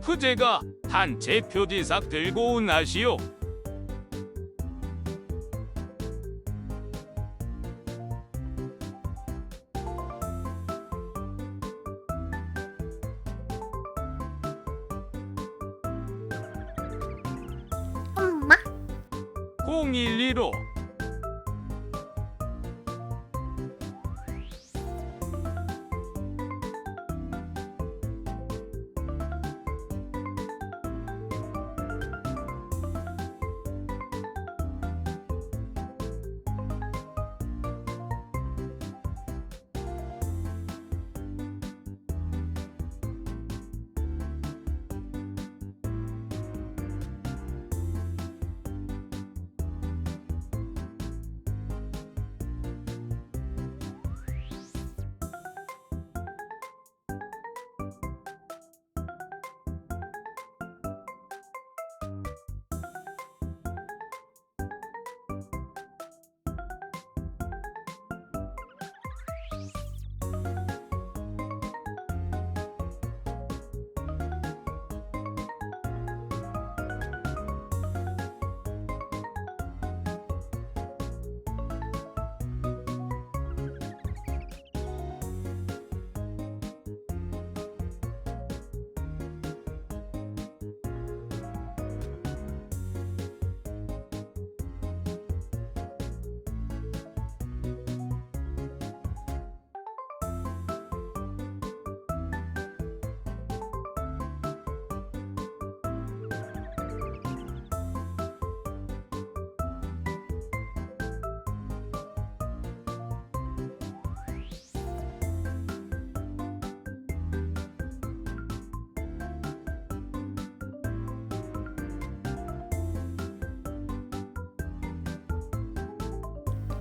그제가 단체 표지삭 들고 온 아시오. 엄마? 012로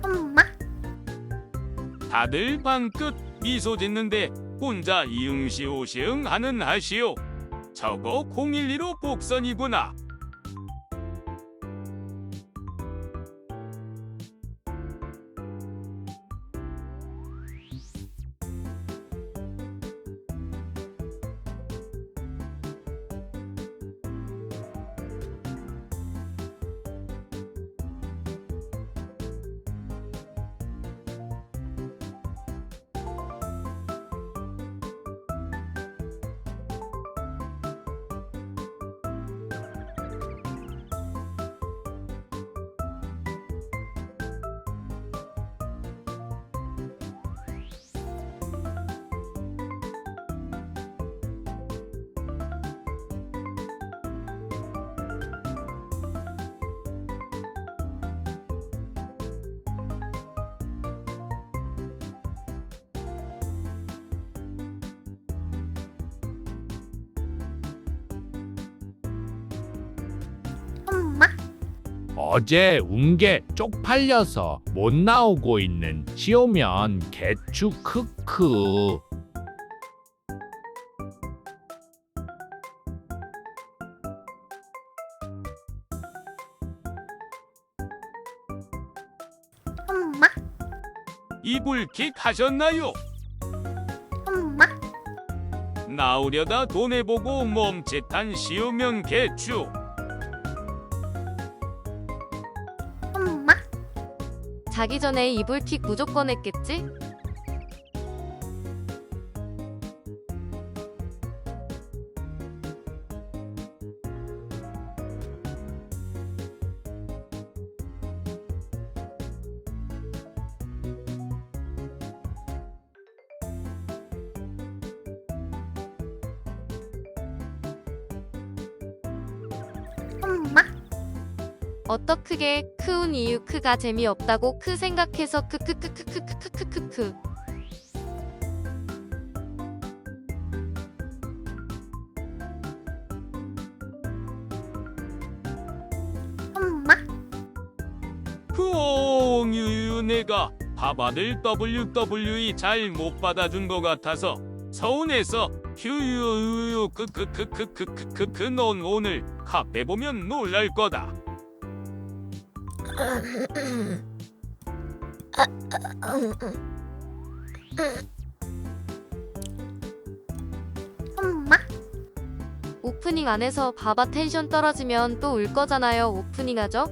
엄마? 다들 방긋 미소 짓는데 혼자 이응시오시응 하는 아시오. 저거 012로 복선이구나. 엄마? 어제 웅게 쪽팔려서 못 나오고 있는 시오면 개추 크크. 엄마? 이불킥 하셨나요? 엄마? 나오려다 돈해보고 멈칫한 시우면 개추. 엄마? 자기 전에 이불킥 무조건 했겠지? 엄마? 어떡크게 크운 이유 크가 재미없다고 크 생각해서 크크크크크크크크크크. 엄마? 후옹유유 내가 밥아들 WWE 잘 못 받아준 것 같아서 서운해서 휴유유유 크크크크크크크크 넌 오늘 카페 보면 놀랄 거다. 엄마? 오프닝 안에서 봐봐 텐션 떨어지면 또 울 거잖아요. 오프닝 하죠?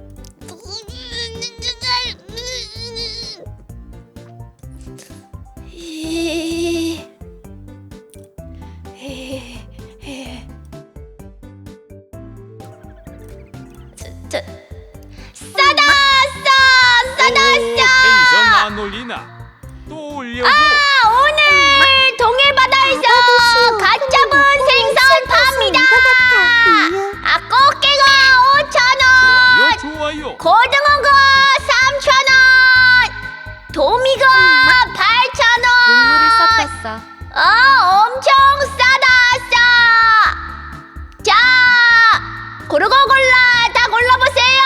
텐션 안 올리나? 또 올려고. 오늘 동해바다에서 갓 잡은 생선 팝니다. 꽃게가 5,000원, 좋아요. 고등어가 3,000원, 도미가 눈물을 8,000원. 싹다 싸. 엄청 싸다. 자, 고르고 골라 다 골라보세요.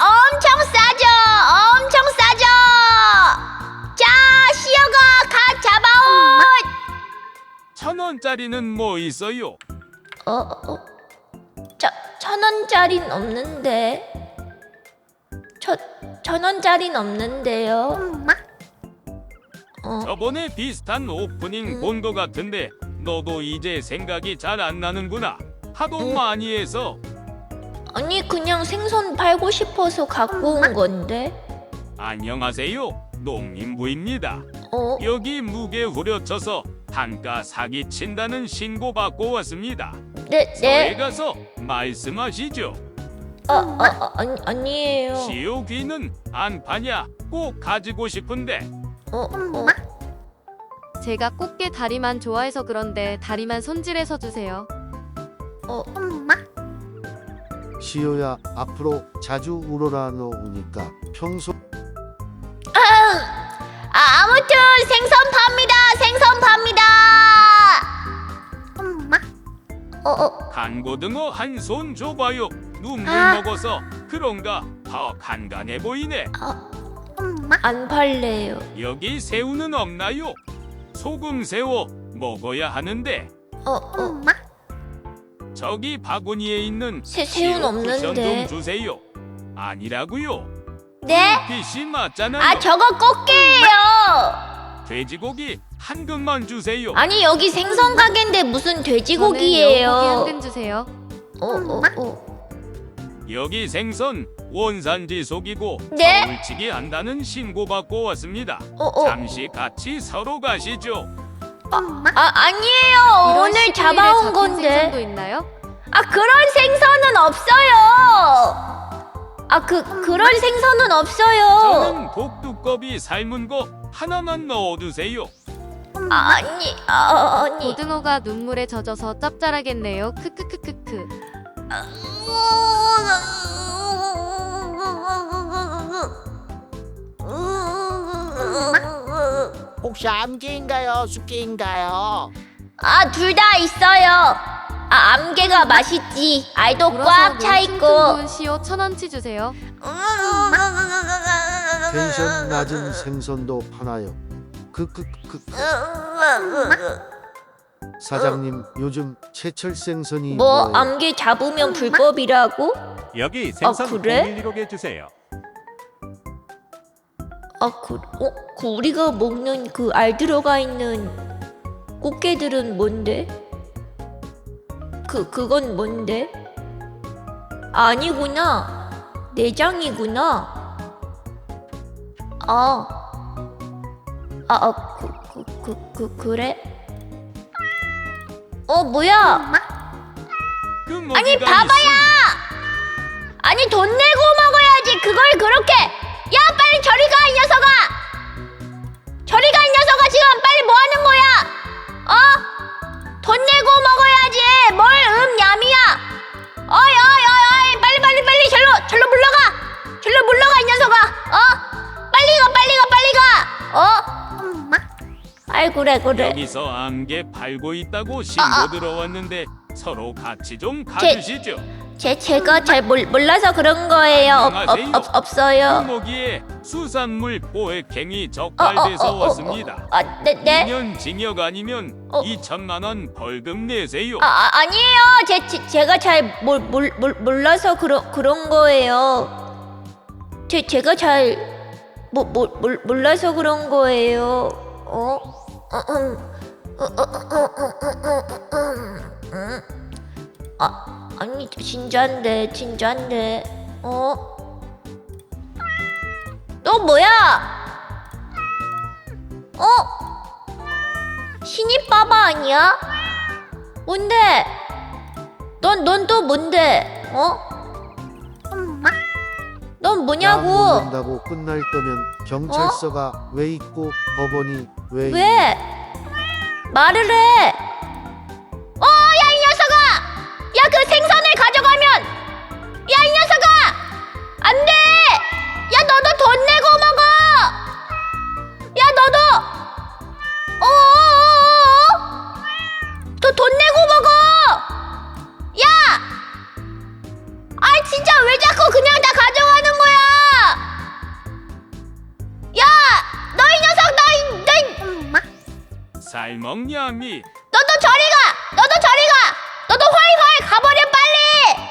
엄청 싸죠. 엄청 싸죠. 자, 시어가 갓 잡아온. 1,000원짜리는 뭐 있어요? 1,000원짜리는 없는데. 1,000원짜리는 없는데요. 엄마. 저번에 비슷한 오프닝 본 거 같은데 너도 이제 생각이 잘 안 나는구나. 하도 많이 해서. 아니 그냥 생선 팔고 싶어서 갖고 온 건데. 안녕하세요. 농림부입니다. 어? 여기 무게 후려쳐서 단가 사기 친다는 신고 받고 왔습니다. 네, 서에 네. 가서 말씀하시죠. 아니에요. 시오귀는 안 파냐? 꼭 가지고 싶은데. 엄마. 제가 꽃게 다리만 좋아해서 그런데 다리만 손질해서 주세요. 엄마. 시오야 앞으로 자주 우러러 오니까 평소 아무튼 생선 팝니다. 생선 팝니다. 엄마. 간고등어 한 손 줘봐요. 눈물 먹어서 그런가 더 간간해 보이네. 엄마. 안 팔래요. 여기 새우는 없나요? 소금 새우 먹어야 하는데. 엄마. 저기 바구니에 있는 새우는 시오 쿠션 없는데. 좀 주세요. 아니라고요. 네? 빛이 맞잖아요. 저거 꽃게예요. 돼지고기 한 근만 주세요. 아니 여기 생선 가게인데 무슨 저는 돼지고기예요. 여고기 한 근 주세요. 여기 생선 원산지 속이고 네? 물치기 한다는 신고 받고 왔습니다. 잠시 같이 서로 가시죠. 엄마. 아니에요. 이런 오늘 시골일에 잡아온 잡힌 건데. 생선도 있나요? 그런 생선은 없어요. 그런 생선은 없어요. 저는 복두꺼비 삶은 거 하나만 넣어두세요. 아니. 고등어가 눈물에 젖어서 짭짤하겠네요. 크크크크크. 혹시 암기인가요? 숙기인가요? 둘 다 있어요. 암게가 맛있지. 알도 불어서 꽉 차 물 있고. 퉁퉁 부은 시오 1,000원치 주세요. 텐션 낮은 생선도 파나요? 사장님 요즘 제철 생선이 뭐 뭐예요? 암게 잡으면 불법이라고? 여기 생선 그래? 016에 주세요. 우리가 먹는 그 알 들어가 있는 꽃게들은 뭔데? 그건 뭔데? 아니구나. 내장이구나. 그래? 뭐야? 그 아니, 먹이가 봐봐야! 아니 돈 내고 먹어야지. 그걸 그렇게. 야 빨리 저리 가 이 녀석아. 저리 가 이 녀석아. 지금 빨리 뭐 하는 거야? 돈 내고 먹어야지. 뭘 얌이야. 어이 빨리 절로 물러가 이 녀석아. 빨리 가. 엄마. 아이 그래. 여기서 암게 팔고 있다고 신고 들어왔는데 서로 같이 좀 가주시죠. 제가 잘 몰라서 그런 거예요. 안녕하세요. 없어요. 금모기에 수산물 포획행위 적발돼서 왔습니다. 네. 2년 징역 아니면 2천만 원 벌금 내세요. 아니에요. 제가 잘 몰라서 그런 거예요. 제가 잘 몰라서 그런 거예요. 아니 진짠데 너 뭐야? 신입 바바 아니야? 뭔데? 넌 또 뭔데? 엄마. 넌 나 뭐냐고? 모른다고 끝날 거면 경찰서가 왜 있고 법원이 왜 있니? 왜? 말을 해! 야, 이 녀석아! 야, 그 생선을 가져가면! 야, 이 녀석아! 안 돼! 야, 너도 돈 내고 먹어! 야, 너도! 너 돈 내고 먹어! 야! 아이, 진짜 왜 자꾸 그냥 다 가져가는 거야! 야! 너 이 녀석, 엄마. 살 먹냐 미? 너도 저리 가! 너도 저리 가! 너도 훨훨 가버려 빨리!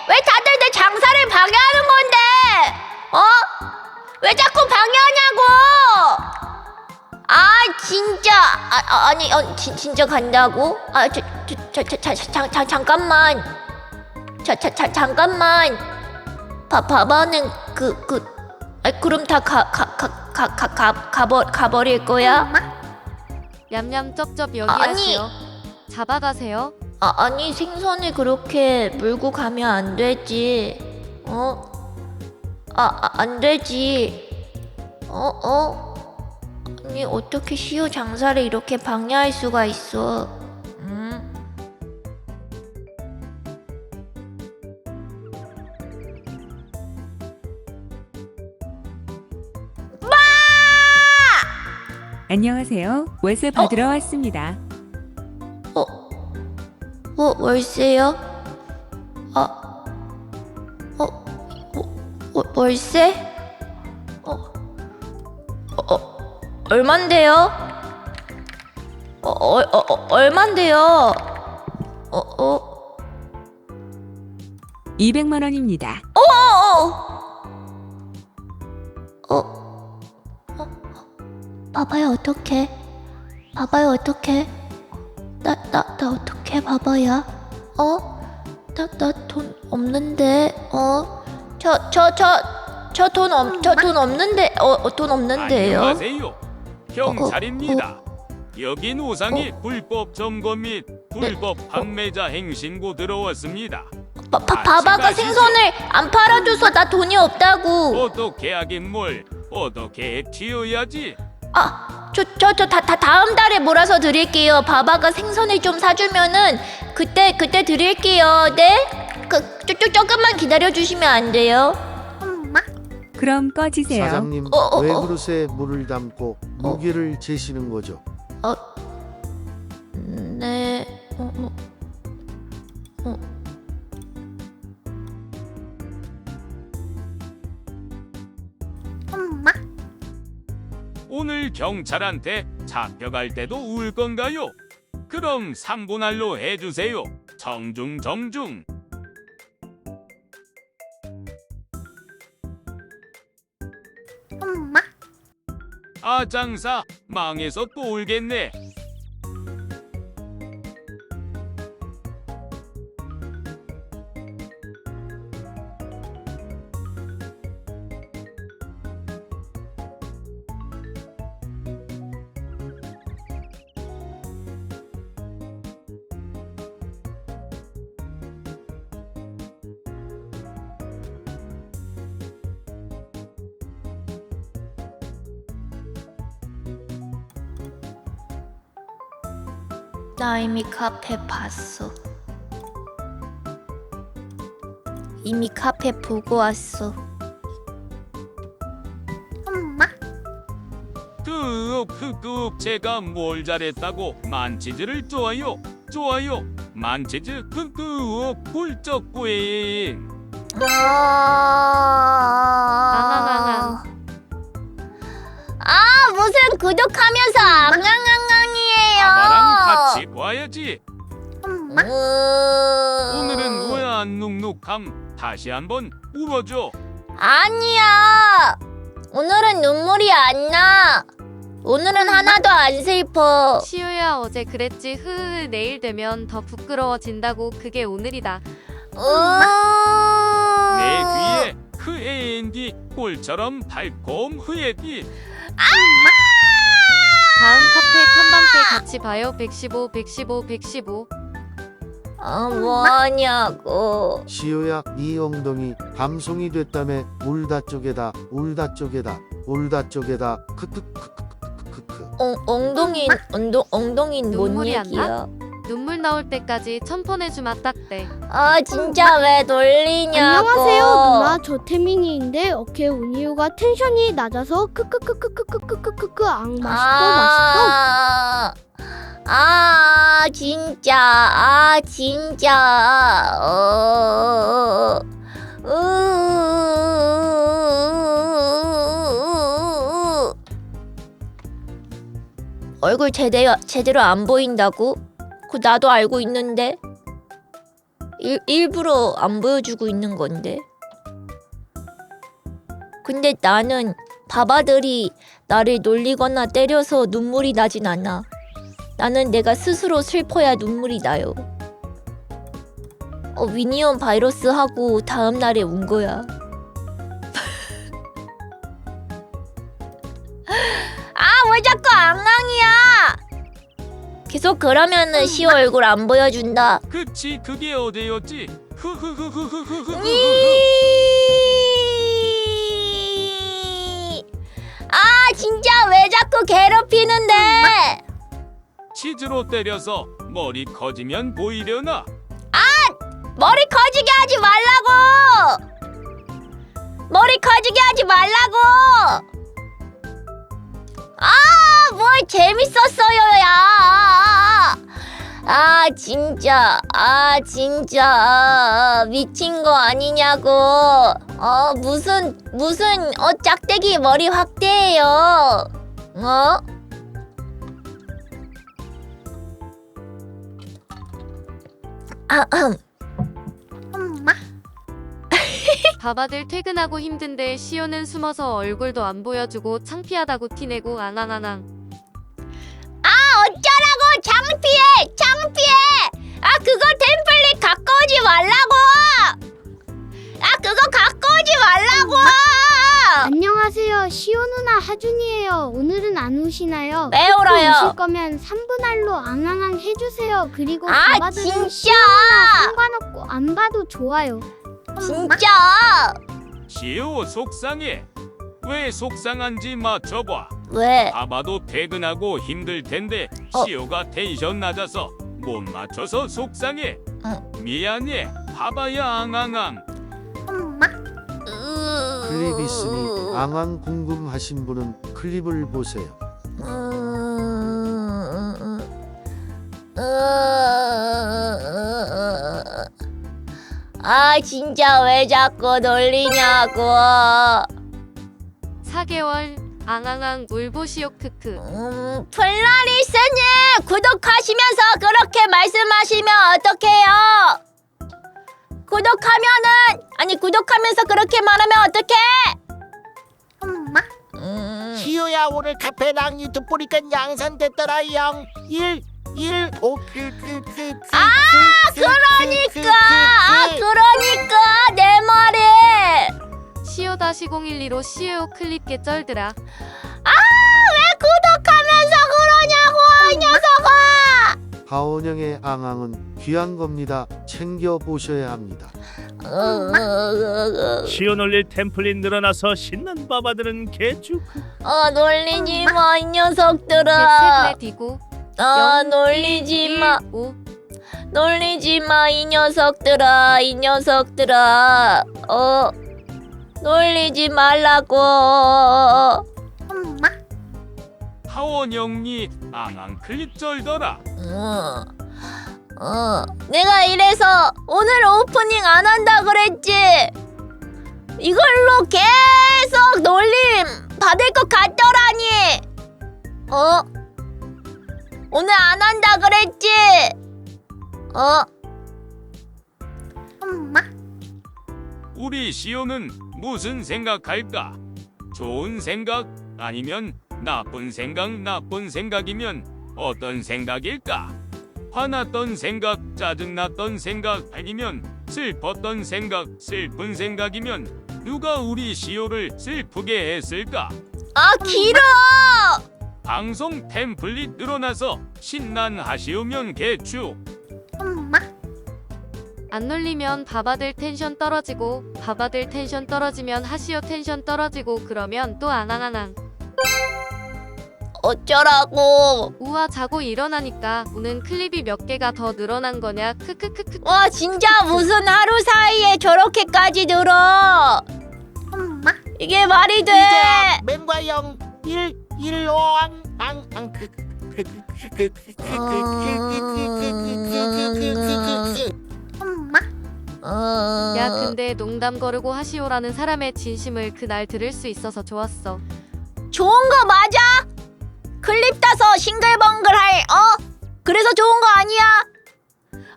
왜 다들 내 장사를 방해하는 건데? 왜 자꾸 방해하냐고! 아 진짜 진짜 간다고? 잠깐만 잠깐만 바바는 그럼 다 가버릴 거야? 엄마. 얌얌 쩝쩝 여기 아니. 하세요. 잡아가세요. 아니 생선을 그렇게 물고 가면 안 되지. 안 되지. 아니 어떻게 시오 장사를 이렇게 방해할 수가 있어? 안녕하세요. 월세 받으러 왔습니다. 월세요? 월세? 얼만데요? 얼만데요? 200만 원입니다. 바바야 어떡해? 바바야 어떡해? 나 어떡해 바바야? 나 돈 없는데. 저 돈 없는데. 돈 없는데요. 안녕하세요. 경찰입니다. 여긴 우상이 불법 점검 및 불법 판매자 행신고 들어왔습니다. 바바가 가시죠. 생선을 안 팔아줘서 나 돈이 없다고. 어떻게 하긴 뭘 어떻게 튀어야지. 다음 달에 몰아서 드릴게요. 바바가 생선을 좀 사주면은 그때 드릴게요. 네? 조금만 기다려주시면 안 돼요? 엄마. 그럼 꺼지세요. 사장님 왜 그릇에 물을 담고 무게를 재시는 거죠? 네. 엄마. 오늘 경찰한테 잡혀갈 때도 울 건가요? 그럼 3분할로 해주세요. 정중. 엄마. 아 장사 망해서 또 울겠네. 나 이미 카페 봤어. 이미 카페 보고 왔어. 엄마. 그 제가 뭘 잘했다고 만치즈를 좋아요. 만치즈 그 훌쩍 구행. 무슨 구독하면서 앙앙앙앙이에요. 아빠랑 같이 봐야지. 엄마. 오늘은 왜 안 눅눅함? 다시 한번 울어줘. 아니야. 오늘은 눈물이 안 나. 오늘은 하나도 안 슬퍼. 시우야 어제 그랬지. 흐흐 내일 되면 더 부끄러워진다고. 그게 오늘이다. 내 귀에 그 AND 꿀처럼 달콤 흐예디. 다음 카페 탐방 때 같이 봐요. 115. 뭐하냐고. 시오야 네 엉덩이 방송이 됐다며 울다 쪽에다 울다 쪽에다 울다 쪽에다 크크크크크크크. 엉덩이는 뭔 눈물이 안 얘기야? 눈물 나올 때까지 천폰해주마 딱대. 아 진짜 왜 놀리냐고. 안녕하세요 누나, 저 태민이인데 어깨 온 이유가 텐션이 낮아서 크크크크크크크크크크 앙 맛있어. 진짜 얼굴 제대로 안 보인다고? 그 나도 알고 있는데 일부러 안 보여주고 있는 건데. 근데 나는 바바들이 나를 놀리거나 때려서 눈물이 나진 않아. 나는 내가 스스로 슬퍼야 눈물이 나요. 위니온 바이러스 하고 다음 날에 운 거야. 왜 자꾸 앙앙이야? 계속 그러면은 시오 얼굴 안 보여준다. 그치 그게 어제였지. 흐흐흐흐흐흐흐. 진짜 왜 자꾸 괴롭히는데? 치즈로 때려서 머리 커지면 보이려나? 머리 커지게 하지 말라고! 머리 커지게 하지 말라고! 뭘 재밌었어요, 야! 진짜 미친 거 아니냐고. 무슨 짝대기 머리 확대해요. 엄마. 바바들 퇴근하고 힘든데 시오는 숨어서 얼굴도 안 보여주고 창피하다고 티내고 앙앙앙앙. 어쩌라고 창피해. 그거 템플릿 갖고 오지 말라고. 그거 갖고 오지 말라고. 안녕하세요 시오 누나 하준이에요. 오늘은 안 우시나요? 왜 울어요? 우실 거면 3분할로 앙앙앙 해주세요. 그리고 아, 바바들은 진짜! 시오 누나 상관없고 안 봐도 좋아요. 진짜. 시오 속상해. 왜 속상한지 맞춰봐. 왜? 아마도 퇴근하고 힘들 텐데 시오가 텐션 낮아서 못 맞춰서 속상해. 미안해. 봐봐야 앙앙앙. 엄마. 클립 있으니 앙앙 궁금하신 분은 클립을 보세요. 진짜 왜 자꾸 놀리냐고. 4개월 앙앙앙 울보시오 크크. 플라리스님 구독하시면서 그렇게 말씀하시면 어떡해요? 구독하면서 그렇게 말하면 어떡해? 엄마. 시오야 오늘 카페랑 유튜브 보니까 양산됐더라 영 1 5 그러니까 내 말이. 시오 다시 012로 시오 클립 개쩔드라. 왜 구독하면서 그러냐고 이 녀석아. 하원영의 앙앙은 귀한 겁니다. 챙겨 보셔야 합니다. 시오 놀릴 템플릿 늘어나서 신난 바바들은 개죽. 놀리지 마 이 녀석들아. 개셋네 디고. 놀리지 마. 5. 놀리지 마 이 녀석들아. 놀리지 말라고. 엄마. 하원영이 앙앙 클립 쩔더라. 내가 이래서 오늘 오프닝 안 한다 그랬지. 이걸로 계속 놀림 받을 것 같더라니. 오늘 안 한다 그랬지. 엄마. 우리 시오는 무슨 생각할까? 좋은 생각 아니면 나쁜 생각이면 어떤 생각일까? 화났던 생각, 짜증났던 생각 아니면 슬펐던 생각, 슬픈 생각이면 누가 우리 시오를 슬프게 했을까? 아 길어. 방송 템플릿 늘어나서 신난 하시오면 개추. 엄마. 안 놀리면 바바들 텐션 떨어지고 바바들 텐션 떨어지면 하시오 텐션 떨어지고 그러면 또 앙앙앙앙. 어쩌라고. 우와 자고 일어나니까 우는 클립이 몇 개가 더 늘어난 거냐 크크크크. 와 진짜 무슨 하루 사이에 저렇게까지 늘어. 엄마. 이게 말이 돼. 이제 맹과 영 115앙 엄마. 야 근데 농담 거르고 하시오라는 사람의 진심을 그날 들을 수 있어서 좋았어. 좋은 거 맞아? 클립 따서 싱글벙글 할 그래서 좋은 거 아니야?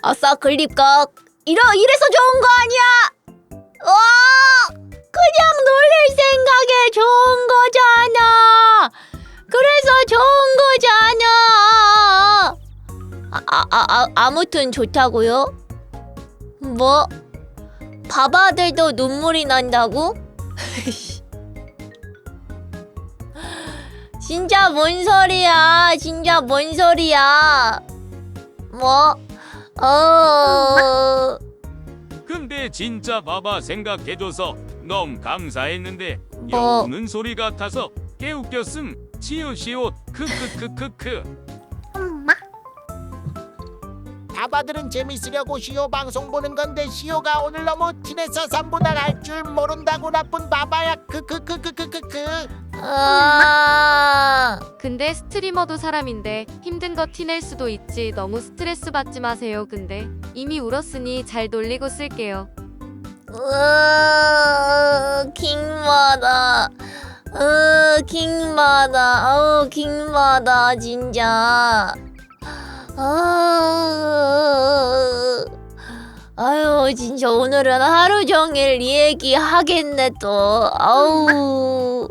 아싸 클립 각 이래서 좋은 거 아니야? 와 그냥 놀릴 생각에 좋은 거잖아. 그래서 좋은 거잖아. 아무튼 좋다고요? 뭐 바바들도 눈물이 난다고? 진짜 뭔 소리야? 진짜 뭔 소리야? 뭐? 근데 진짜 바바 생각해줘서 너무 감사했는데 뭐? 여우는 소리 같아서 개웃겼음. 시오시오 크크크크크. 엄마. 바바들은 재밌으려고 시오 방송 보는 건데 시오가 오늘 너무 티내서 3분할 할 줄 모른다고 나쁜 바바야. 근데 스트리머도 사람인데 힘든 거 티낼 수도 있지. 너무 스트레스 받지 마세요. 근데 이미 울었으니 잘 놀리고 쓸게요. 킹마다. 킹마다. 킹마다 진짜. 아유 진짜 오늘은 하루 종일 이 얘기 하겠네 또. 아우.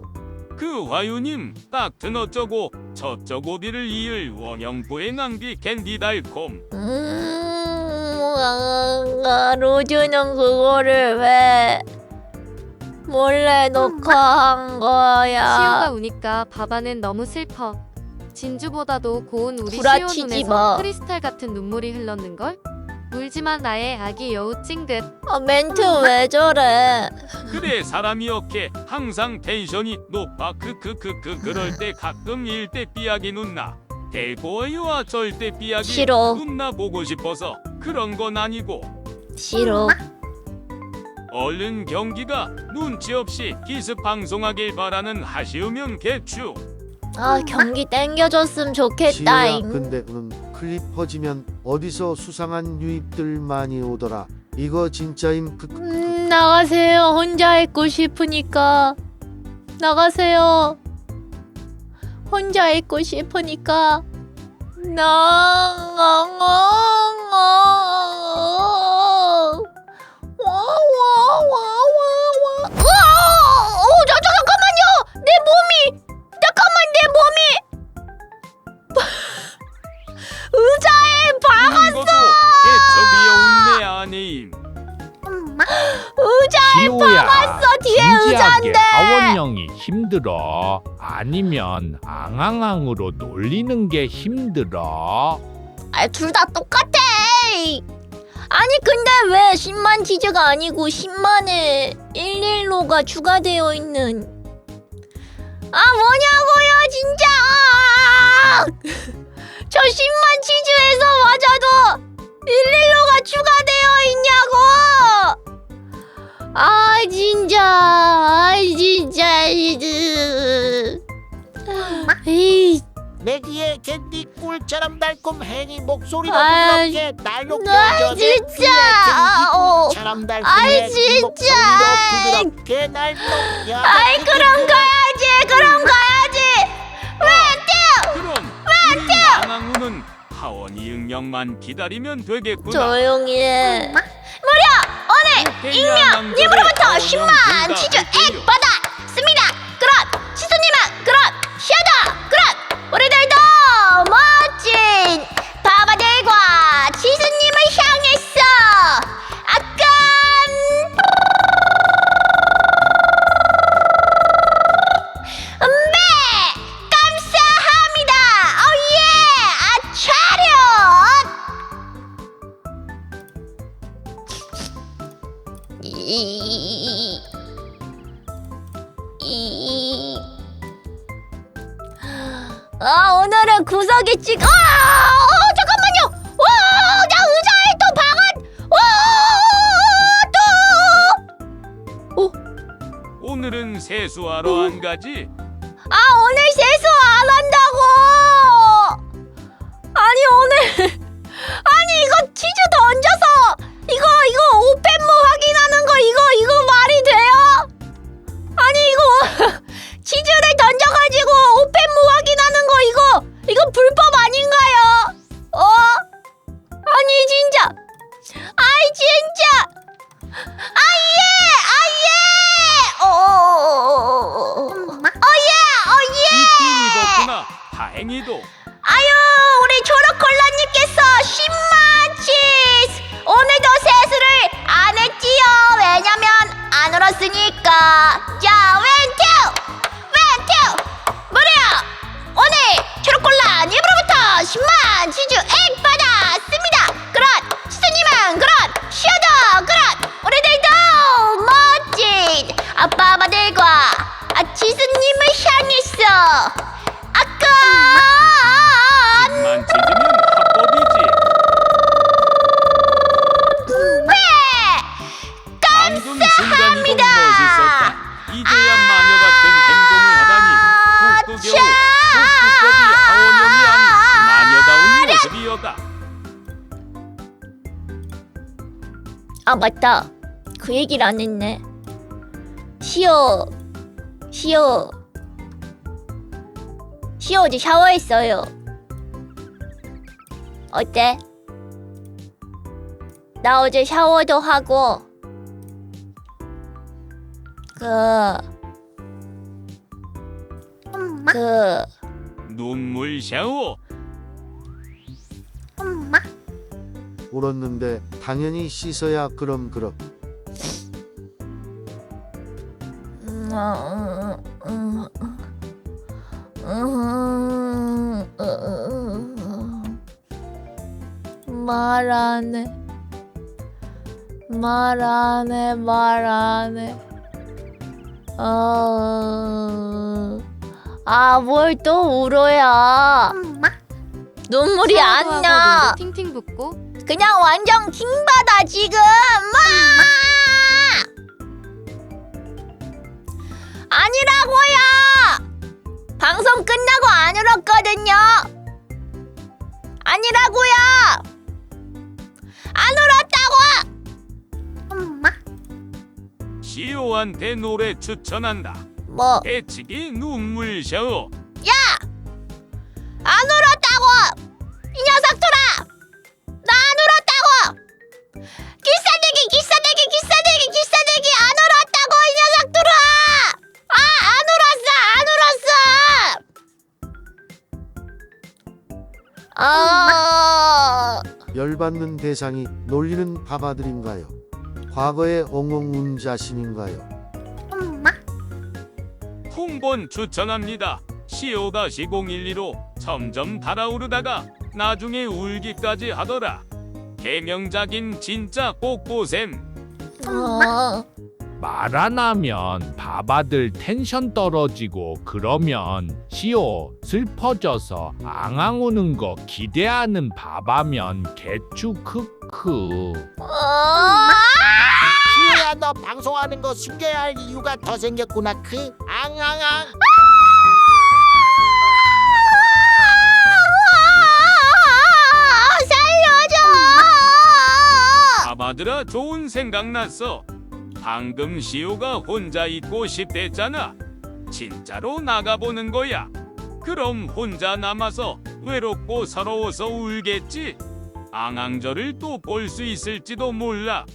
그 화유님 딱든 어쩌고 저쩌고 어디를 이을 원형부에 낭비 캔디 달콤. 로즈는 그거를 왜 몰래 녹화한 거야? 시오가 우니까 바바는 너무 슬퍼. 진주보다도 고운 우리 시오 구라치지 눈에서 마. 크리스탈 같은 눈물이 흘렀는걸? 울지마 나의 아기 여우 찡긋. 멘트 왜 저래? 그래 사람이었게 항상 텐션이 높아 크크크크. 그럴 때 가끔 일대 삐약이 눕나. 대고와유와 절대 삐약이 싫어. 눕나 보고 싶어서 그런 건 아니고. 싫어. 얼른 경기가 눈치 없이 기습 방송하길 바라는 하시오면 개추. 경기 땡겨줬으면 좋겠다. 시오야 근데 클립 퍼지면 어디서 수상한 유입들 많이 오더라. 이거 진짜임. 나가세요. 혼자 있고 싶으니까. 나가세요. 혼자 있고 싶으니까. 잠깐만요. 내 몸이. 의자에 박았어. 개척이여운 내 아내임. 엄마. 의자에 시오야, 박았어. 뒤에 진지하게 의자인데. 하원영이 힘들어? 아니면 앙앙앙으로 놀리는 게 힘들어? 둘 다 똑같아. 아니 근데 왜 10만 치즈가 아니고 10만에 115가 추가되어 있는. 뭐냐고요 진짜. 저 10만 치즈에서 맞아도 115가 추가되어 있냐고. 진짜. 내 귀에 캔디 꿀처럼 달콤해니 목소리로 아, 부드럽게 날 녹여줘. 내 진짜. 귀에 캔디 꿀처럼 달콤해 네 목소리로 진짜. 부드럽게 날 녹여. 그럼 가야지. 그럼 우리 앙앙우는 하원이 응명만 기다리면 되겠구나. 조용히 해. 오늘 님으로부터 10만 치즈 액 받았습니다. 그럼 시수님은 그럼 시아다. 그럼 우리들도 멋진 바바들과 시수님을 향해서 아까 오늘은 구석에 잠깐만요. 와, 나 의자에 또 오늘은 세수하러 안 가지? 오늘 세수 안 한다고. 아니 오늘 이거 치즈 던져서 이거 오펜무 확인하는 거 이거 말이 돼요? 아니 이거 치즈를 던져가지고 오펜무 확인하는 거 이거 불법 아닌가요? 아니 진짜 이 팀이었구나. 다행히도. 우리 초록콜라님께서 10만 치즈! 오늘도 세수를 안 했지요. 왜냐면 안 울었으니까. 자, 왼투! 뭐래요? 오늘 초록콜라님으로부터 10만 치즈 액 받았습니다. 그런 시스님은 그런 시어도 그런 우리들도 멋진 아빠마들과 치스님을 향했어. 만찢으면 합법이지. 방금 순간이동 멋있었다. 이제야 마녀 같은 행동을 하다니. 북극여우, 북극거비 하원형이 아닌 마녀다운 모습이었다. 맞다. 그 얘기를 안 했네. 시오 어제 샤워했어요. 어때? 나 어제 샤워도 하고 엄마, 눈물 샤워. 엄마, 울었는데 당연히 씻어야 그럼. 말 안 해. 뭘 또 울어야. 엄마, 눈물이 안 샤워도 나. 하고 눈도 팅팅 붓고 그냥 완전 킹받아 지금. 아니라고요. 방송 끝나고 안 울었거든요. 아니라고요. 안 울었다고. 엄마, 시오한테 노래 추천한다. 뭐? 배치기 눈물 샤워. 안 울었다고. 이 녀석들아. 나 안 울었다고. 기싸대기 안 울었다고 이 녀석들아. 안 울었어. 열받는 대상이 놀리는 바바들인가요? 과거의 엉엉운 자신인가요? 엄마, 통본 추천합니다. CO-012로 점점 달아오르다가 나중에 울기까지 하더라. 개명작인 진짜 꼭 보셈. 말 안 하면 바바들 텐션 떨어지고 그러면 시오 슬퍼져서 앙앙 우는 거 기대하는 바바면 개추 크크. 시오야, 너 방송하는 거 숨겨야 할 이유가 더 생겼구나. 앙앙앙. 바바들아, 좋은 생각 났어. 방금 시오가 혼자 있고 싶댔잖아. 진짜로 나가보는 거야. 그럼 혼자 남아서 외롭고 서러워서 울겠지. 앙앙절을 또 볼 수 있을지도 몰라.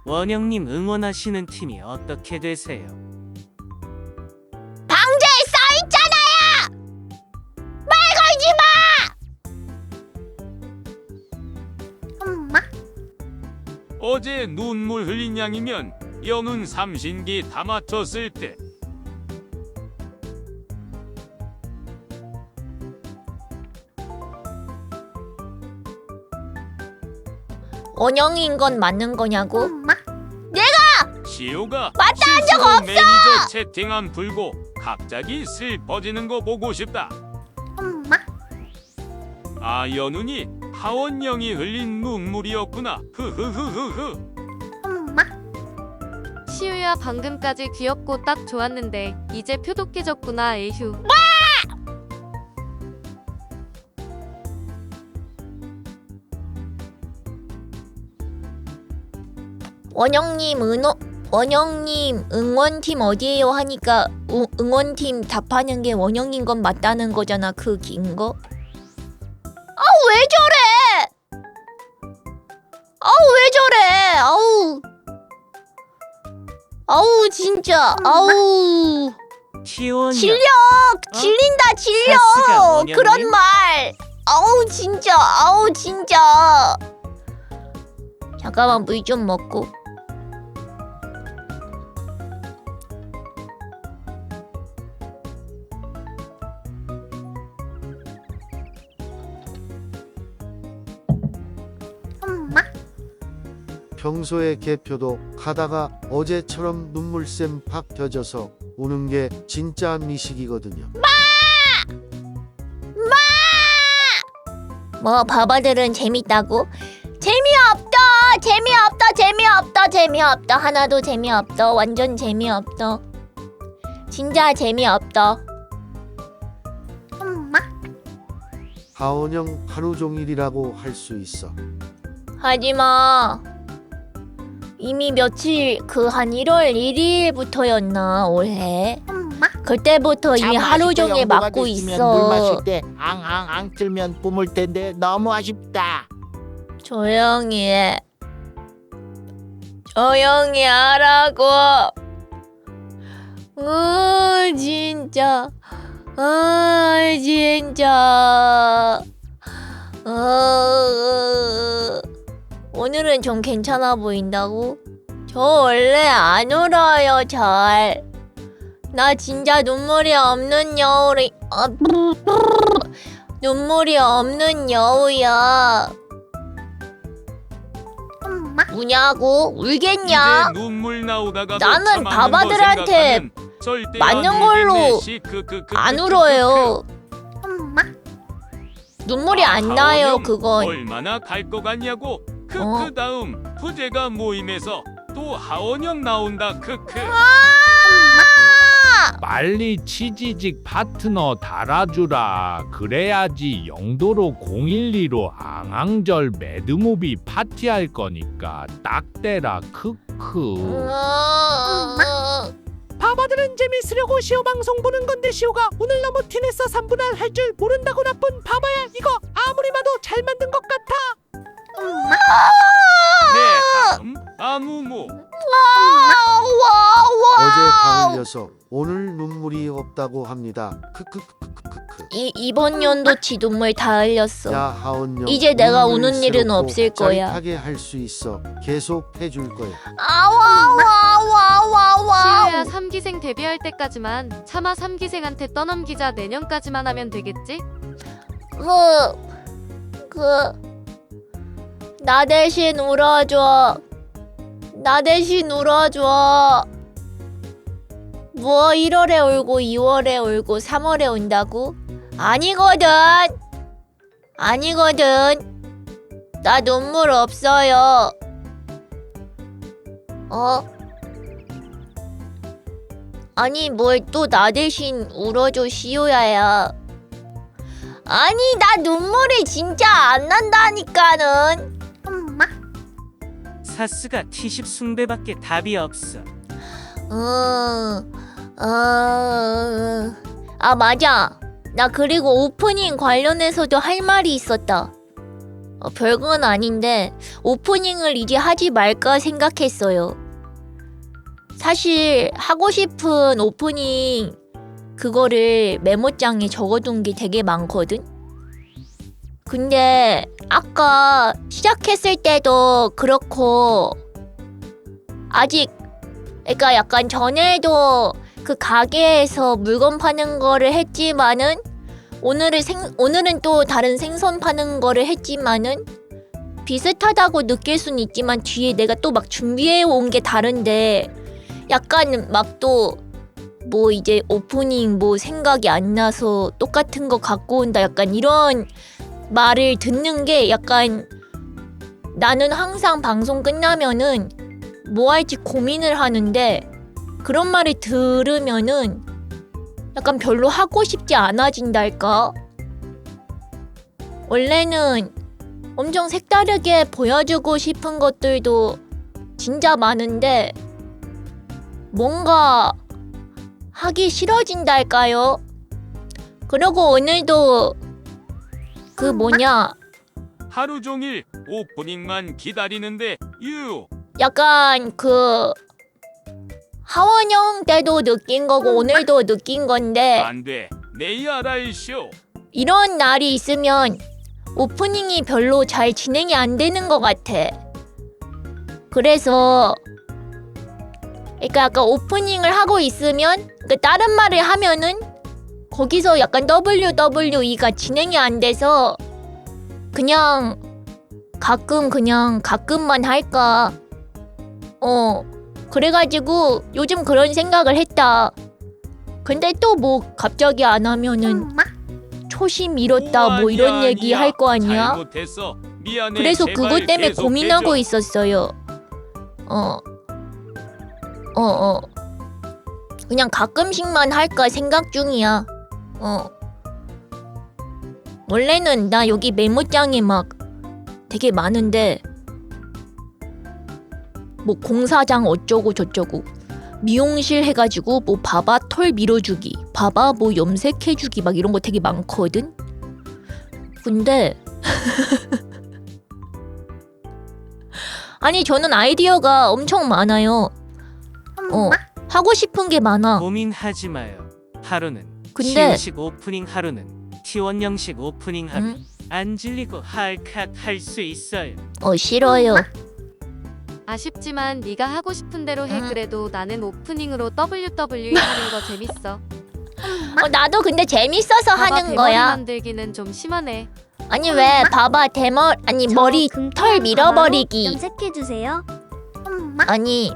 원영님 응원하시는 팀이 어떻게 되세요? 방제에 써있잖아요. 말 걸지 마. 엄마, 어제 눈물 흘린 양이면 연운 삼신기 다 맞췄을 때. 원영인 건 맞는 거냐고? 엄마 시오가 맞다 실수로 매니저 채팅함 불고 갑자기 슬퍼지는 거 보고 싶다. 엄마 아 연운이 하원영이 흘린 눈물이었구나. 흐흐흐흐흐. 엄마 시우야 방금까지 귀엽고 딱 좋았는데 이제 표독해졌구나 에휴. 원영님 응원팀 어디에요 하니까 응원팀 답하는 게 원영인 건 맞다는 거잖아. 그 긴 거. 아 왜 저래? 왜 저래? 아우 진짜. 아우 시오냐. 질린다 질려. 사스가 원영님? 그런 말. 아우 진짜. 잠깐만 물 좀 먹고. 엄마 평소에 개표도 가다가 어제처럼 눈물샘 팍 펴져서 우는 게 진짜 미식이거든요. 뭐 바바들은 재밌다고? 재미없다. 하나도 재미없다. 완전 재미없다. 진짜 재미없다. 엄마 하원영 하루 종일이라고 할 수 있어. 하지마. 이미 며칠 한 1월 1일부터였나 올해. 엄마 그때부터 이미 참 하루 아쉽다. 종일 영도가 맞고 됐으면 물 마실 있어. 때 앙앙앙 틀면 뿜을 텐데 너무 아쉽다. 조용히 해. 조용히 하라고. 진짜. 오늘은 좀 괜찮아 보인다고? 저 원래 안 울어요, 잘. 나 진짜 눈물이 없는 여우리. 눈물이 없는 여우야. 엄마 우냐고? 울겠냐? 이제 눈물 나오다가 나는 바바들한테 맞는 걸로 안 울어요. 엄마 눈물이 안 나요, 그건. 얼마나 갈 것 같냐고. 크크. 어? 다음 부제가 모임에서 또 하원영 나온다. 크크. 빨리 치지직 파트너 달아주라. 그래야지 영도로 012로 앙앙절 매드무비 파티할 거니까 딱 대라. 크크. 바바들은 재밌으려고 시오 방송 보는 건데 시오가 오늘 너무 티냈어. 3분할 할 줄 모른다고 나쁜 바바야. 이거 아무리 봐도 잘 만든 것 같아. 네 다음 아무모. 어제 다 흘려서 오늘 눈물이 없다고 합니다. 크크크크크크. 이번 연도치 눈물 다 흘렸어. 야 하원영. 이제 내가 눈물 우는 일은 새롭고 없을 거야. 짜릿하게 할 수 있어. 계속 해줄 거야. 시우야 3기생 데뷔할 때까지만 차마 3기생한테 떠넘기자. 내년까지만 하면 되겠지? 나 대신 울어줘. 뭐 1월에 울고 2월에 울고 3월에 운다고? 아니거든. 나 눈물 없어요. 아니 뭘 또 나 대신 울어줘 시오야야. 아니 나 눈물이 진짜 안 난다니까는. 엄마 사스가 T10 숭배밖에 답이 없어. 아 맞아. 나 그리고 오프닝 관련해서도 할 말이 있었다. 별건 아닌데 오프닝을 이제 하지 말까 생각했어요. 사실 하고 싶은 오프닝 그거를 메모장에 적어둔 게 되게 많거든. 근데 아까 시작했을 때도 그렇고 아직 그러니까 약간 전에도 그 가게에서 물건 파는 거를 했지만은 오늘은 또 다른 생선 파는 거를 했지만은 비슷하다고 느낄 순 있지만 뒤에 내가 또 막 준비해 온 게 다른데 약간 막 또 뭐 이제 오프닝 뭐 생각이 안 나서 똑같은 거 갖고 온다 약간 이런 말을 듣는 게 약간 나는 항상 방송 끝나면은 뭐 할지 고민을 하는데 그런 말을 들으면은 약간 별로 하고 싶지 않아진달까? 원래는 엄청 색다르게 보여주고 싶은 것들도 진짜 많은데 뭔가 하기 싫어진달까요? 그리고 오늘도 그 뭐냐 하루 종일 오프닝만 기다리는데 유. 약간 그 하원영 때도 느낀 거고 오늘도 느낀 건데 안돼. 내일 알아이쇼. 이런 날이 있으면 오프닝이 별로 잘 진행이 안 되는 것 같아. 그래서 그러니까 약간 오프닝을 하고 있으면 그러니까 다른 말을 하면은 거기서 약간 WWE가 진행이 안 돼서 그냥 가끔만 할까. 그래가지고 요즘 그런 생각을 했다. 근데 또 뭐 갑자기 안 하면은 엄마. 초심 잃었다 뭐 이런 얘기 할 거 아니야? 잘못했어. 미안해. 그래서 제발 그것 때문에 계속해줘. 고민하고 있었어요. 그냥 가끔씩만 할까 생각 중이야. 원래는 나 여기 메모장에 막 되게 많은데 뭐 공사장 어쩌고 저쩌고 미용실 해가지고 뭐 봐봐 털 밀어주기 봐봐 뭐 염색해주기 막 이런 거 되게 많거든. 근데 아니 저는 아이디어가 엄청 많아요. 엄마. 하고 싶은 게 많아. 고민하지 마요. 하루는 근데 시우식 오프닝 하루는 T1 형식 오프닝 하루. 안 질리고 할칵 할 수 있어요. 싫어요. 아쉽지만 네가 하고 싶은 대로 해. 그래도 나는 오프닝으로 WWE 하는 거 재밌어. 나도 근데 재밌어서 봐봐, 하는 대머리 거야. 만들기는 좀 심하네. 아니 왜 봐봐 아니 머리 털 밀어버리기. 염색해주세요. 엄마. 아니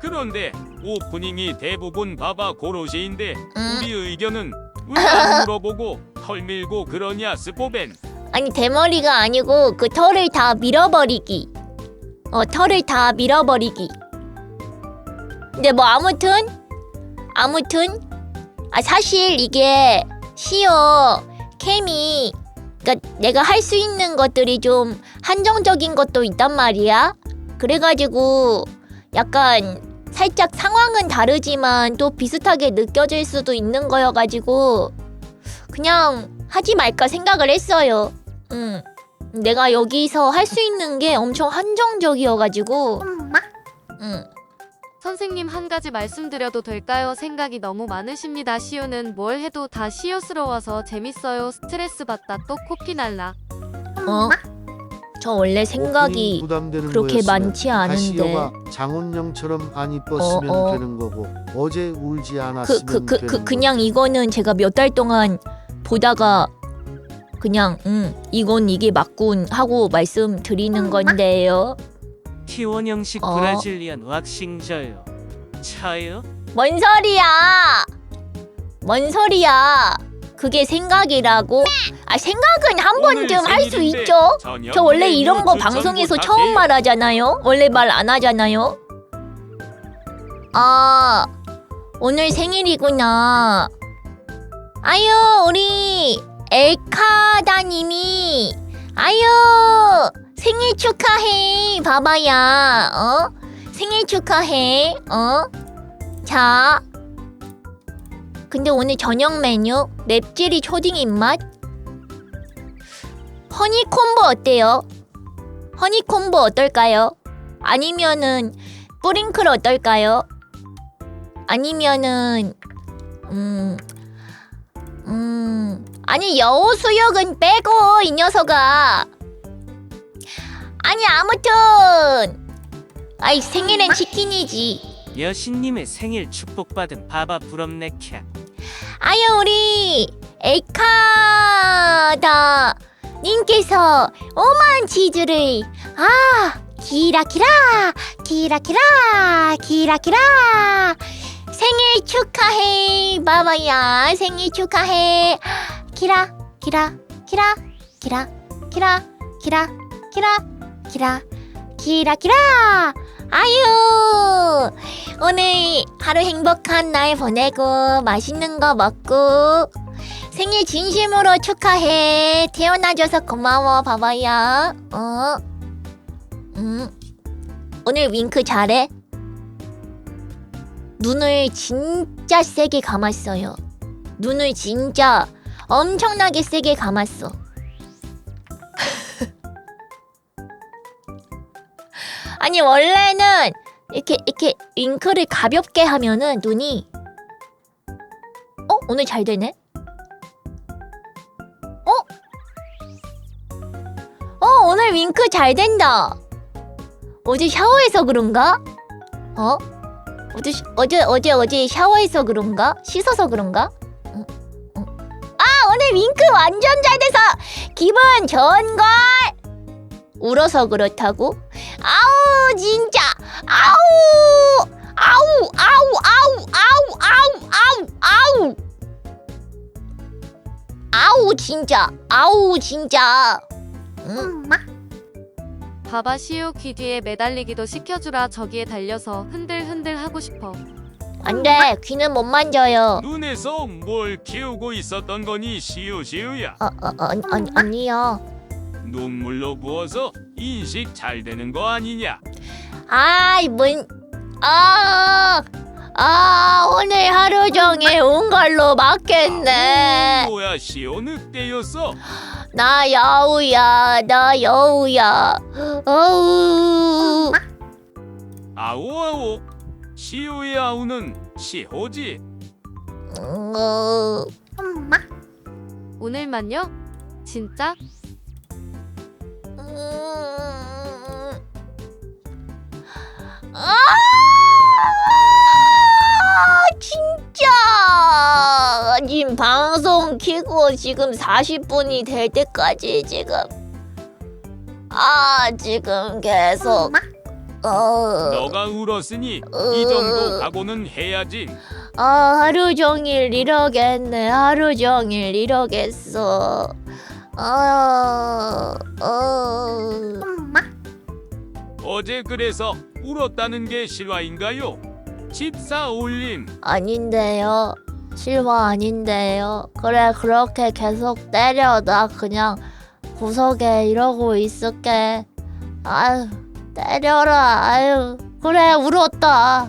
그런데 오프닝이 대부분 바바 고로시인데 음. 우리 의견은 왜 안 물어보고 털 밀고 그러냐 스포벤. 아니 대머리가 아니고 그 털을 다 밀어버리기. 털을 다 밀어버리기. 근데 뭐 아무튼 사실 이게 캠이 그러니까 내가 할 수 있는 것들이 좀 한정적인 것도 있단 말이야. 그래가지고 약간 살짝 상황은 다르지만 또 비슷하게 느껴질 수도 있는 거여가지고 그냥 하지 말까 생각을 했어요. 내가 여기서 할 수 있는 게 엄청 한정적이어가지고 엄마. 선생님 한 가지 말씀드려도 될까요? 생각이 너무 많으십니다. 시우는 뭘 해도 다 시우스러워서 재밌어요. 스트레스 받다 또 코피 날라. 엄마. 저 원래 생각이 오프닝 부담되는 그렇게 거였으면 많지 않은데. 가시여가 장원영처럼 안 이뻤으면 되는 거고 어제 울지 않았으면 되는 거고. 그냥 이거는 제가 몇 달 동안 보다가 그냥 이건 이게 맞군 하고 말씀드리는 건데요. T1 형식 브라질리안 왁싱저요. 차요? 뭔 소리야? 그게 생각이라고? 생각은 한 번쯤 할 수 있죠. 저 원래 이런 거 방송에서 처음 말하잖아요. 원래 말 안 하잖아요. 오늘 생일이구나. 아유 우리 엘카다님이 생일 축하해. 바바야. 생일 축하해. 자 근데 오늘 저녁 메뉴 맵찔이 초딩 입맛 허니콤보 어때요? 허니콤보 어떨까요? 아니면은 뿌링클 어떨까요? 아니면은 아니 여우수육은 빼고 이 녀석아. 아니 아무튼 생일엔 치킨이지. 여신님의 생일 축복받은 바바 부럽네 캬. 우리 엘카다 님께서 오만 치즈를 기라기라 생일 축하해 바바야 생일 축하해 기라 아유 오늘 하루 행복한 날 보내고 맛있는 거 먹고 생일 진심으로 축하해 태어나줘서 고마워 바바야 오늘 윙크 잘해? 눈을 진짜 세게 감았어요. 눈을 진짜 엄청나게 세게 감았어. 아니 원래는 이렇게 윙크를 가볍게 하면은 눈이 오늘 잘 되네? 오늘 윙크 잘 된다. 어제 샤워해서 그런가? 어제 샤워해서 그런가? 씻어서 그런가? 오늘 윙크 완전 잘 돼서 기분 좋은걸? 울어서 그렇다고? 아우 진짜 아우 진짜 엄마. 바바 시우 귀 뒤에 매달리기도 시켜주라. 저기에 달려서 흔들흔들 하고 싶어. 안돼 귀는 못 만져요. 눈에서 뭘 키우고 있었던 거니 시우시우야. 아니요. 눈물로 부어서 인식 잘 되는 거 아니냐? 오늘 하루 종일 온 걸로 맞겠네. 뭐야 시오 늑대였어? 나 여우야. 어우. 아오 시오의 아우는 시호지. 엄마. 오늘만요? 진짜? 진짜 님 방송 키고 지금 40분이 될 때까지 지금 지금 계속 너가 울었으니 이 정도 각오는 해야지. 하루 종일 이러겠네. 하루 종일 이러겠어. 엄마. 어제 그래서 울었다는 게 실화인가요? 집사 올림. 아닌데요. 실화 아닌데요. 그래 그렇게 계속 때려. 나 그냥 구석에 이러고 있을게. 아유 때려라. 아유 그래 울었다.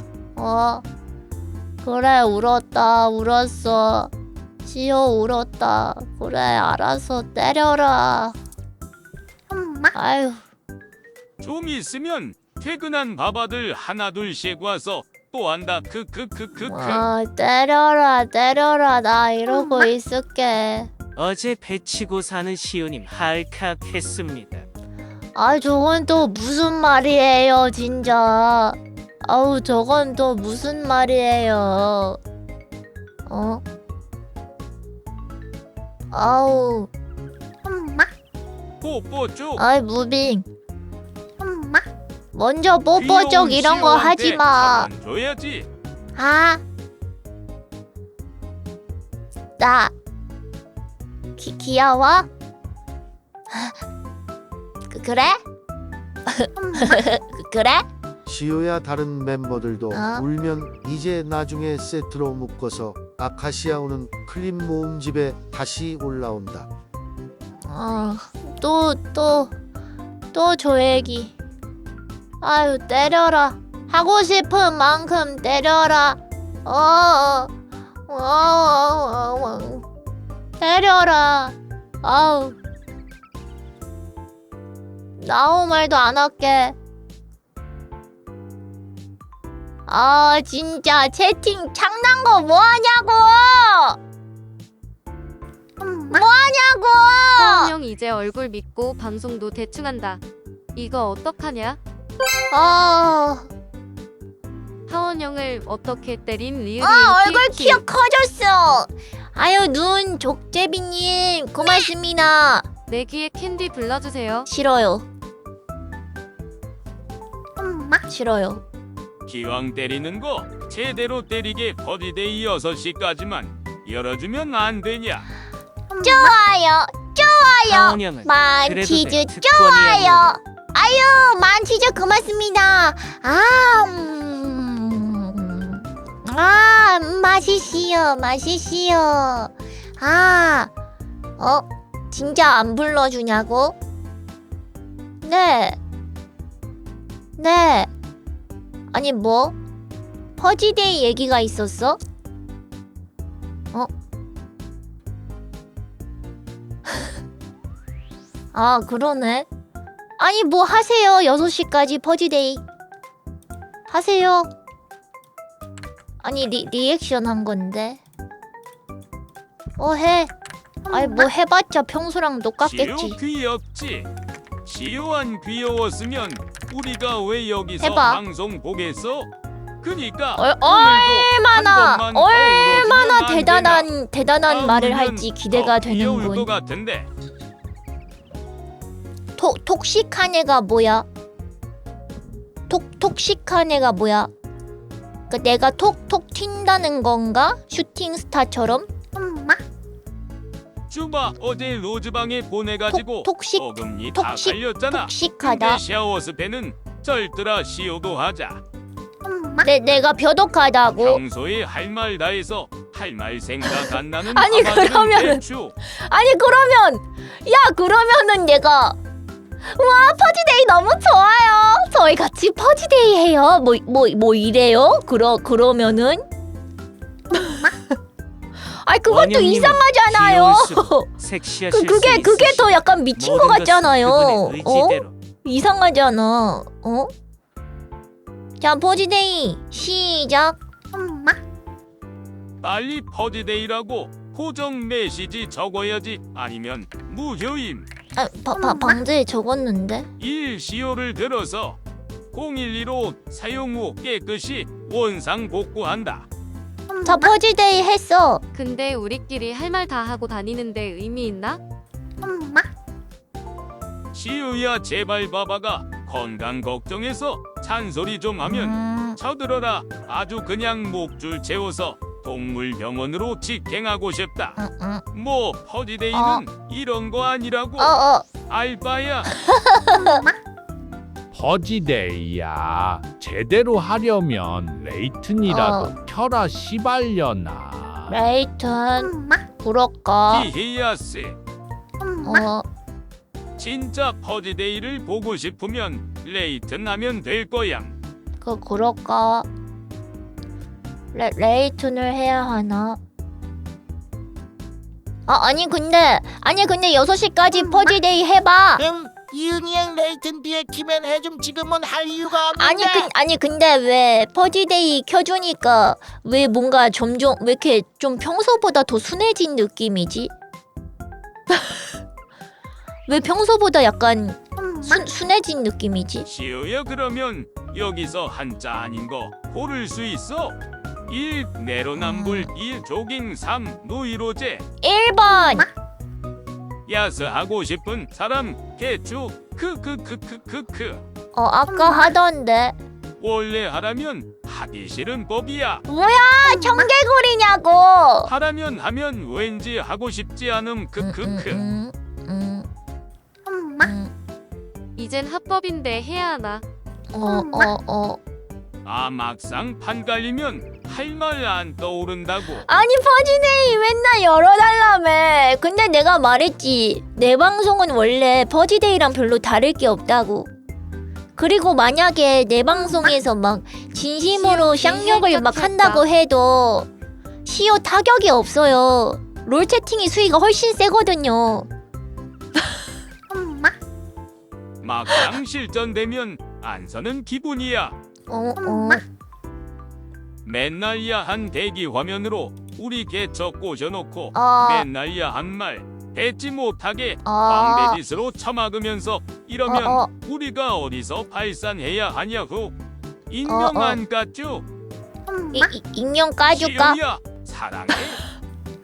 그래 울었어. 시오 울었다. 그래 알아서 때려라. 엄마. 아유 좀 있으면 퇴근한 바바들 하나둘씩 와서 또 한다. 크크크크크. 때려라. 나 이러고 있을게. 어제 배치고 사는 시우님 할칵했습니다. 저건 또 무슨 말이에요 진짜. 저건 또 무슨 말이에요. 엄마. 뽀뽀 쪽. 무빙. 엄마. 먼저 뽀뽀 쪽 이런 거 하지 마. 줘야지. 나 귀여워? 그래? 그래? 시오야 다른 멤버들도 울면 이제 나중에 세트로 묶어서 아카시아오는 클립 모음집에 다시 올라온다. 또 조애기. 아유 때려라. 하고 싶은 만큼 때려라. 때려라. 나 아무 말도 안 할게. 진짜 채팅 창난 거 뭐하냐고. 뭐하냐고. 하원영 이제 얼굴 믿고 방송도 대충 한다. 이거 어떡하냐? 하원영을 어떻게 때린 리을이 얼굴 키가 커졌어. 아유 눈 족제비님 고맙습니다. 내 귀에 캔디 불러주세요. 싫어요. 엄마. 싫어요. 기왕 때리는 거 제대로 때리게 버디데이 6시까지만 열어주면 안 되냐? 좋아요. 좋아요. 하은영은 그래도 만치즈 돼. 특권이야. 좋아요. 아유, 만치즈 고맙습니다. 맛있시요, 맛있시요. 진짜 안 불러주냐고? 네. 네. 아니 뭐? 퍼지데이 얘기가 있었어? 아, 그러네. 아니 뭐 하세요. 6시까지 퍼지데이 하세요. 아니 리액션 한 건데. 해. 아니 뭐 해봤자 평소랑 똑같겠지. 시오 귀엽지? 시오안 귀여웠으면 우리가 왜 여기서 해봐. 방송 보겠어? 그니까 얼마나 대단한 대단한 말을 할지 기대가 귀여울 것 되는군. 같은데. 톡식한 애가 뭐야? 톡식한 애가 뭐야? 그러니까 내가 톡톡 튄다는 건가? 슈팅 스타처럼? 엄마. 주바 어제 로즈방에 보내가지고 톡식- 어금니 다 톡식- 갈렸잖아. 톡식하다. 근데 샤워스페는 절더라 시오도 하자. 엄마. 내가 벼덕하다고? 평소에 할 말 다 해서 할 말 생각 안 나는 아니, 아마들은 그러면은- 대추. 아니 그러면은 내가 와 퍼지데이 너무 좋아요. 저희 같이 퍼지데이 해요. 뭐 이래요? 그러면은 아니 그것도 원영님은 이상하잖아요. 귀여울수록 섹시하실 그게 수 있으시. 더 약간 미친 것 모든 것은 같잖아요. 그분의 의지대로. 이상하잖아. 자 퍼지데이 시작. 엄마. 빨리 퍼지데이라고 고정 메시지 적어야지. 아니면 무효임. 방제에 적었는데. 일시오를 들어서 012로 사용 후 깨끗이 원상 복구한다. 자 퍼지데이 했어. 근데 우리끼리 할 말 다 하고 다니는데 의미 있나? 엄마. 시우야 제발 바바가 건강 걱정해서 잔소리 좀 하면 쳐들어라. 아주 그냥 목줄 채워서 동물병원으로 직행하고 싶다. 뭐 퍼지데이는 이런 거 아니라고. 알바야. 퍼지데이야. 제대로 하려면 레이튼이라도 켜라 시발려나. 레이튼 엄마. 그럴까? 히히야스. 엄마. 진짜 퍼지데이를 보고 싶으면 레이튼 하면 될 거야. 그럴까? 레이튼을 해야 하나? 아니 근데 6시까지 퍼지데이 해봐. 이은이랑 레이튼 뒤에 키면 해좀 지금은 할 이유가 없는데. 아니 근데 왜 퍼지데이 켜주니까 왜 뭔가 점점 왜 이렇게 좀 평소보다 더 순해진 느낌이지? 왜 평소보다 약간 순해진 느낌이지? 시우야 그러면 여기서 한자 아닌 거 고를 수 있어? 1. 내로남불 2. 조깅 3. 노이로제 1번 야스하고 싶은 사람 개추 크크크크크크. 아까 하던데. 원래 하라면 하기 싫은 법이야. 뭐야 청개구리냐고. 하라면 하면 왠지 하고 싶지 않음 크크크. 엄마. 이젠 합법인데 해야 하나? 아 막상 판 갈리면 할 말 안 떠오른다고. 아니 퍼지데이 맨날 열어달라며. 근데 내가 말했지, 내 방송은 원래 퍼지데이랑 별로 다를 게 없다고. 그리고 만약에 내 방송에서 막 진심으로 쌍욕을 막 한다고 해도 시오 타격이 없어요. 롤 채팅이 수위가 훨씬 세거든요. 엄마. 막상 실전되면 안 서는 기분이야. 엄마. 맨날 야한 대기 화면으로 우리 개척 꽂아놓고 맨날 야한 말 뱉지 못하게 광배짓으로 처막으면서 이러면 우리가 어디서 발산해야 하냐고. 인형 안 깠죠? 엄마. 인형 까줄까? 시우야 사랑해.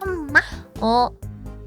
엄마.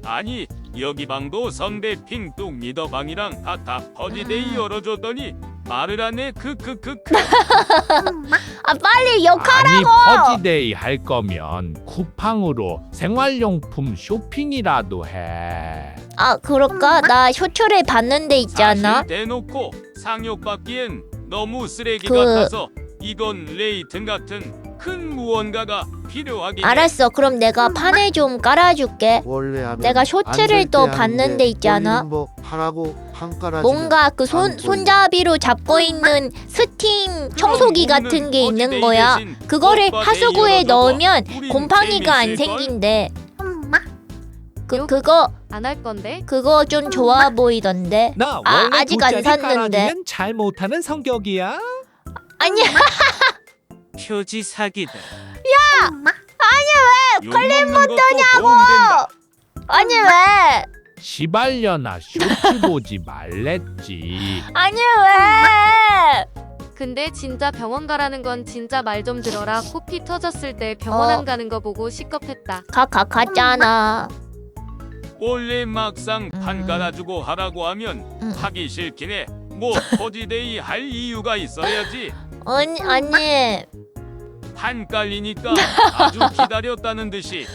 아니 여기 방도 선배 핑뚝 미더방이랑 다 퍼지데이 열어줬더니 말을 안해 크크크크. 아 빨리 아니 욕하라고. 퍼지데이 할 거면 쿠팡으로 생활용품 쇼핑이라도 해. 아 그럴까? 나 쇼츠를 봤는데 있잖아. 사실 대놓고 상욕받기엔 너무 쓰레기 그- 같아서 이건 레이튼 같은 큰 무언가가 필요하긴 해. 알았어. 그럼 내가 판을 좀 깔아줄게. 원래 하면 내가 쇼츠를 또 봤는데 있잖아. 뭐 하라고 판 깔아주면 뭔가 그 안 보이네. 손잡이로 잡고 있는 스팀 청소기 그럼 같은 게 우리는 있는 거야. 대신 그거를 오빠 하수구에 데이 열어줘봐. 넣으면 우린 곰팡이가 안 재밌을걸? 생긴대. 엄마. 그거 안 할 건데? 그거 좀 좋아 보이던데. 나 아, 원래 아직 안 돗자리 샀는데. 깔아주면 잘 못하는 성격이야. 아니야. 표지 사기다. 엄마. 욕먹는 것도 도움된다. 아니 왜? 시발려나 쇼츠 보지 말랬지. 아니 왜? 근데 진짜 병원 가라는 건 진짜 말 좀 들어라. 코피 터졌을 때 병원 어. 안 가는 거 보고 시겁했다. 갔잖아. 원래 막상 판 깔아주고 하라고 하면 하기 싫긴 해. 뭐 퍼지데이 할 이유가 있어야지. 아니. 판 깔리니까 아주 기다렸다는 듯이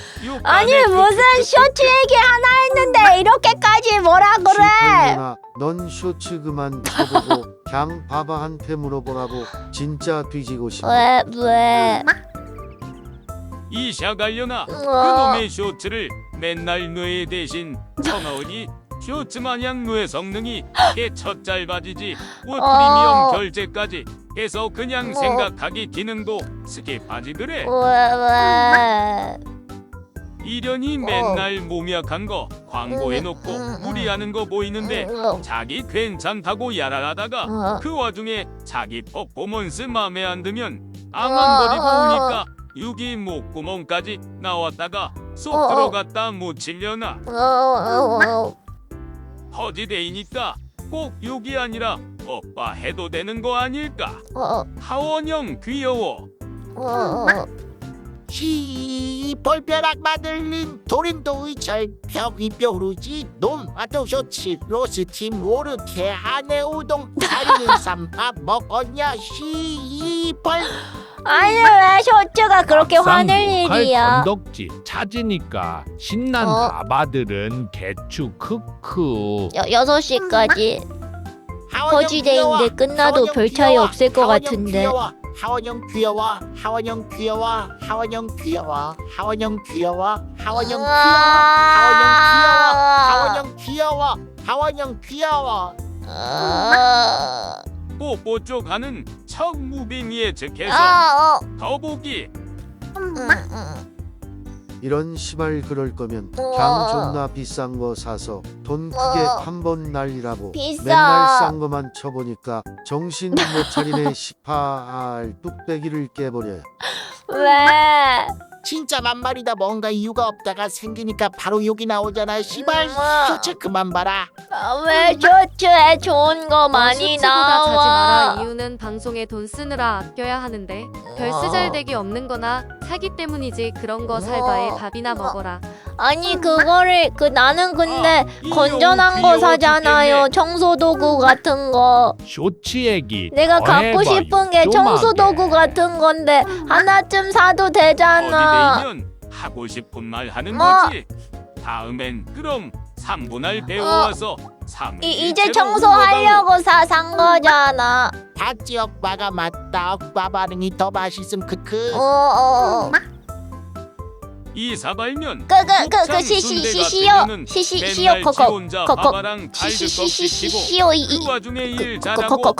아니 무슨 쇼츠 얘기 하나 했는데 이렇게까지 뭐라 그래? 시펄려나 넌 쇼츠 그만 쳐보고 그냥 바바한테 물어보라고. 진짜 뒤지고 싶네. 왜? 이 샤갈려나 어. 그놈의 쇼츠를 맨날 뇌에 대신 쳐넣으니 쇼츠 마냥 뇌 성능이 개첫 짧아지지. 뭐 프리미엄 결제까지 해서 그냥 생각하기 기능도 스킵하지 그래. 왜? 이련이 맨날 몸약한 거 광고해놓고 무리하는 거 보이는데 자기 괜찮다고 야랄하다가 그 와중에 자기 퍼포먼스 맘에 안 들면 앙앙거리고 우니까 유기 목구멍까지 나왔다가 쏙 들어갔다 묻히려나. 퍼지데이니까 꼭 욕이 아니라 오빠 해도 되는 거 아닐까. 하원형 귀여워. 시벌벼락 마들린 도린도의 절벽이 뾰루지 놈아도 쇼츠 로스팀 오르케 안에 우동 다리는 쌈밥 먹었냐 시벌. 아니 왜 쇼츠가 그렇게 화낼 막상 일이야? 건덕지 찾으니까 신난 바바들은 개추 크크. 6시까지 퍼지데이인데 끝나도 별 차이 없을 것 같은데. 하원형 귀여워 하원형 귀여워 하원형 귀여워 하원형 귀여워 하원형 귀여워 하원형 귀여워 하원형 귀여워. 뽀뽀 쪽 하는 척 무빙 예측해서 더보기. 이런 시발 그럴 거면 그냥 존나 비싼 거 사서 돈 크게 한 번 날리라고. 비싸. 맨날 싼 거만 쳐보니까 정신 못 차리네. 시팔 뚝배기를 깨버려. 왜? 진짜 만말이다. 뭔가 이유가 없다가 생기니까 바로 욕이 나오잖아. 시발 쇼츠 그만 봐라. 왜 쇼츠에 좋은 거 많이 쇼츠보다 자지 나와? 마라. 이유는 방송에 돈 쓰느라 아껴야 하는데 별 쓰잘데기 없는 거나 사기 때문이지. 그런 거 살 바에 밥이나 먹어라. 아니 그거를 나는 근데 이 건전한 거 귀여워 사잖아요. 죽겠네. 청소도구 같은 거. 쇼츠 얘기 내가 더 갖고 해봐요, 싶은 게 좀 청소도구 하게. 같은 건데 하나쯤 사도 되잖아. 퍼지데이면 하고 싶은 말 하는 뭐? 거지. 다음엔 그럼 3분할 배워와서 3일 이제 청소하려고 산 거잖아. 닭지 오빠가 맞다. 오빠 반응이 더 맛있음 크크. 이 사발면 시시요 그 와중에 일 잘하고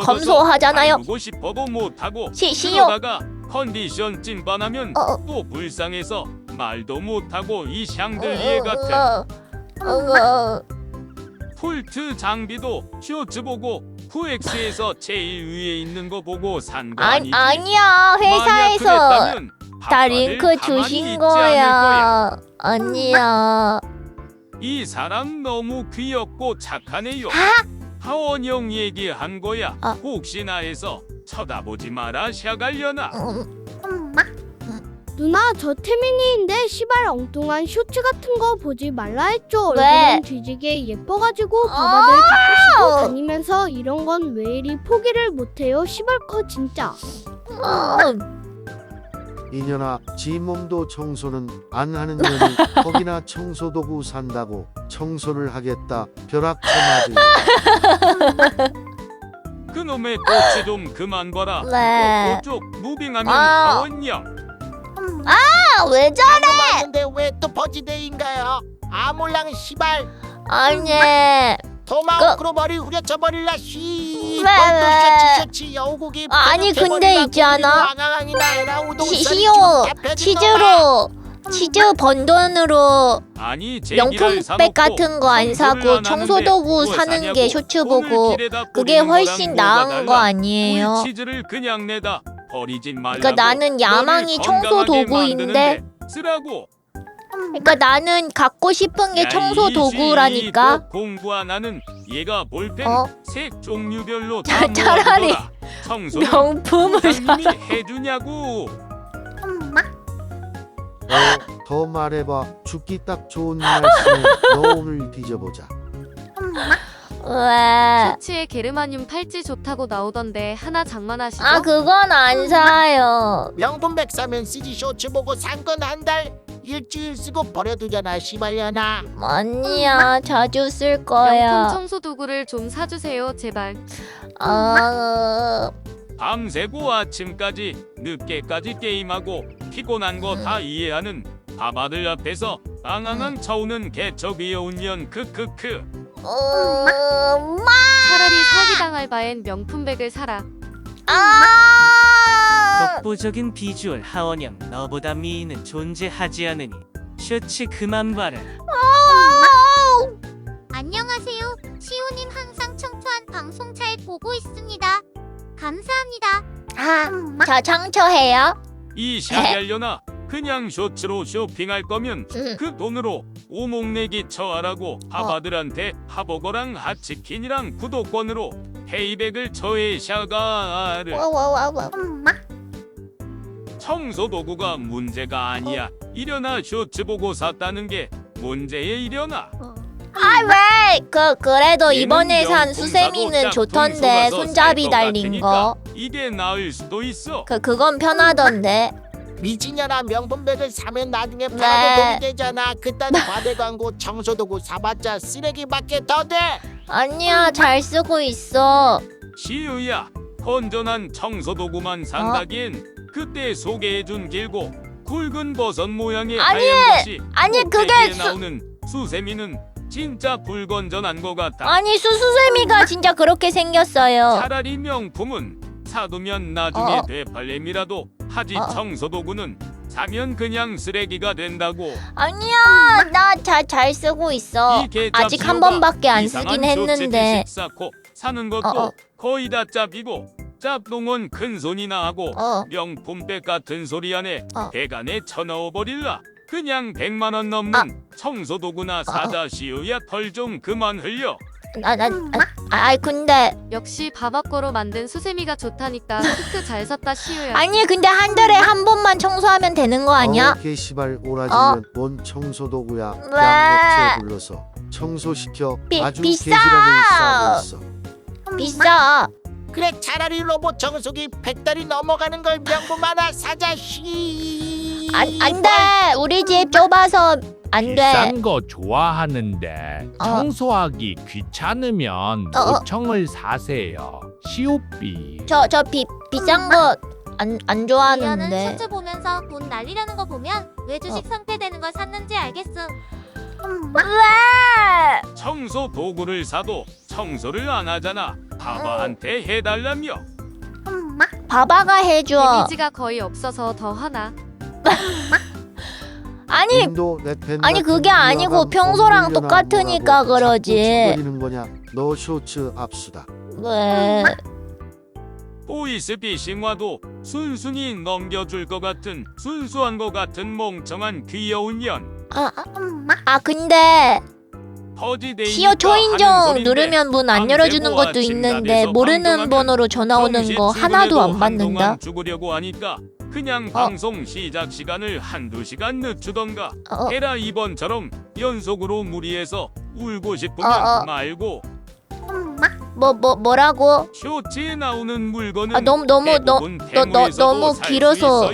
검소하잖아요. 보고 싶어도 못하고 시시요. 그러다가 컨디션 찐반하면 또 불쌍해서 말도 못하고 이 샹들 얘 같은. 폴트 장비도 쇼츠 보고 후엑스에서 제일 위에 있는 거 보고 산 거 아니지? 아니야. 만약 회사에서 그랬다면 다 바바들 링크 가만히 주신 있지 않을 거야. 거야. 아니야. 이 사람 너무 귀엽고 착하네요. 하원형 얘기한 거야. 혹시나 해서 쳐다보지 마라 샤갈려나. 엄마. 누나 저 태민이인데 시발 엉뚱한 쇼츠 같은 거 보지 말라 했죠. 왜? 얼굴은 뒤지게 예뻐가지고 바바들 닦으시고 다니면서 이런 건 왜 이리 포기를 못해요. 시발 커 진짜. 이년아, 지 몸도 청소는 안 하는 년이 거기나 청소도구 산다고 청소를 하겠다. 벼락쳐맞으. 그놈의 꼬치 좀 그만 봐라. 네. 그쪽 무빙하면 아. 하원령. 왜 저래? 맞는데 왜 또 버지데이인가요? 아몰랑 시발 아니. 토마호크로 머리 후려쳐 버릴라 씨. 왜? 셔츠 여우고기. 아니, 근데 있잖아. 시오 치즈 번 돈으로 아니 명품백 같은 거 안 사고 청소도구 사는 게 쇼츠 보고 그게 훨씬 나은 거 아니에요? 치즈를 그냥 내다 버리지 말라고. 그러니까 나는 야망이 청소 도구인데 쓰라고. 그러니까 나는 갖고 싶은 게 청소 도구라니까. 공부 안 하는 얘가 볼펜 어? 색 종류별로 다 차라리 모아두더라. 청소는 명품을 부장님이 사라. 해주냐고. 엄마. 더 말해봐. 죽기 딱 좋은 날씨네. 너 오늘 뒤져보자. 엄마. 왜? 셔츠에 게르마늄 팔찌 좋다고 나오던데 하나 장만하시죠? 아 그건 안 사요. 명품백 사면 CG 쇼츠 보고 산 건 한 달 일주일 쓰고 버려두잖아 시발려나. 아니야 자주 쓸 명품 거야. 청소 도구를 좀 사주세요 제발. 밤새고 아침까지 늦게까지 게임하고 피곤한 거 다 이해하는 바바들 앞에서 앙앙앙 쳐오는 개척 귀여운 년 크크크. 차라리 사기당할 바엔 명품백을 사라. 독보적인 비주얼 하원영 너보다 미인은 존재하지 않으니 셔츠 그만 봐라. 안녕하세요. 시우님 항상 청초한 방송 잘 보고 있습니다. 감사합니다. 저 청초해요? 이 샤갈려나 그냥 쇼츠로 쇼핑할 거면 응. 그 돈으로 오목내기 처하라고 바바들한테 하버거랑 핫치킨이랑 구독권으로 페이백을 처해 샤가를. 엄마. 청소도구가 문제가 아니야. 이려나 쇼츠 보고 샀다는 게 문제에 이려나. 왜? 그래도 얘는 이번에 산 명품 수세미는 사도 좋던데 짝퉁 속아서 손잡이 살 것 달린 거. 같으니까 이게 나을 수도 있어. 그건 편하던데. 미친년아 명품백을 사면 나중에 네. 팔아도 돈이 되잖아. 그딴 과대 광고 청소도구 사봤자 쓰레기밖에 더 돼. 아니야 잘 쓰고 있어. 시우야, 건전한 청소도구만 산다기엔 그때 소개해준 길고 굵은 버섯 모양의 아니, 하얀 것이 아니, 그게 꼭대기에 나오는 수세미는 진짜 불건전한 것 같아. 아니 수세미가 진짜 그렇게 생겼어요. 차라리 명품은 사두면 나중에 어. 되팔렘이라도 하지. 어. 청소도구는 사면 그냥 쓰레기가 된다고. 아니야 나 잘 쓰고 있어. 이 개짭 아직 한 시오가 번밖에 안 이상한 쓰긴 했는데. 쇼츠 쌓고 사는 것도 어. 거의 다 짭이고 짭동은 큰 손이나 하고 어. 명품백 같은 소리 안에 어. 배간에 쳐넣어 버릴라. 그냥 100만 원 넘는 청소도구나 사자. 시우야 털 좀 그만 흘려. 근데 역시 바바거로 만든 수세미가 좋다니까. 크크 잘 샀다 시우야. 아니 근데 한 달에 한 번만 청소하면 되는 거 아니야? 개시발 오라지면 뭔 청소도구야. 왜? 양업체 불러서 청소시켜. 아주 비싸! 개지랄을 싸고 있어. 비싸. 그래 차라리 로봇 청소기 100달이 넘어가는 걸 명품 하나 사자 씨. 안돼 우리 집 좁아서 안돼. 비싼 거 좋아하는데 어. 청소하기 귀찮으면 노청을 사세요. 시오삐. 저 비싼 거 안 리아는 좋아하는데. 쇼츠 보면서 돈 날리려는 거 보면 왜 주식 상태되는 걸 샀는지 알겠음. 엄마. 왜? 청소 도구를 사도 청소를 안 하잖아. 바바한테 해달라며. 엄마. 바바가 해줘. 데미지가 거의 없어서 더 화나. 아니 인도 랩팬 아니, 같은 그게 아니고 유아감 평소랑 엉물려나 똑같으니까 뭐라고 그러지. 자꾸 짓거리는 거냐? 너 쇼츠 압수다. 왜? 보이스피싱와도 순순히 넘겨줄 것 같은 순수한 것 같은 멍청한 귀여운 년. 엄마. 근데 퍼지데이니까 시어 하는 초인종 소린데 누르면 문 안 열어주는 것도 있는데 모르는 번호로 전화 오는 거 하나도 안 받는다. 죽으려고 하니까 그냥 방송 시작 시간을 한두 시간 늦추던가 해라. 이번처럼 연속으로 무리해서 울고 싶으면 말고. 뭐라고? 쇼츠에 나오는 물건은 너무 대부분 길어서.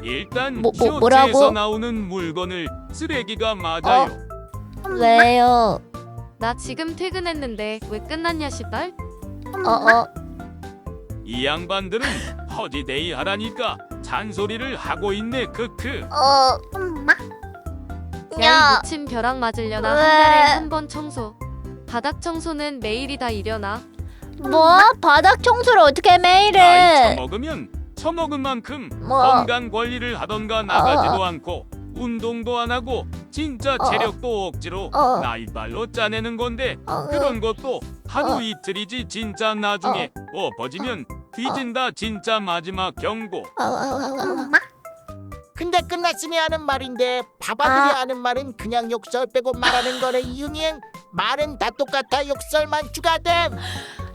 일단 뭐라고? 쇼츠에서 나오는 물건을 쓰레기가 맞아요. 왜요? 나 지금 퇴근했는데 왜 끝났냐 시발? 이 양반들은 허지데이 하라니까 잔소리를 하고 있네. 크크. 야, 이 미친 벼락 맞으려나. 한 달에 한 번 청소. 바닥 청소는 매일이다 이려나. 뭐? 바닥 청소를 어떻게 매일 나이 해? 처먹으면 처먹은 만큼 뭐? 건강 관리를 하던가 나가지도 않고 운동도 안 하고 진짜 체력도 억지로 나이발로 짜내는 건데 그런 것도 하루 이틀이지 진짜 나중에 엎어지면 뒤진다. 진짜 마지막 경고. 근데 끝났으니 하는 말인데 바바들이 하는 말은 그냥 욕설 빼고 말하는 거래. 이응이응 말은 다 똑같아. 욕설만 추가됨.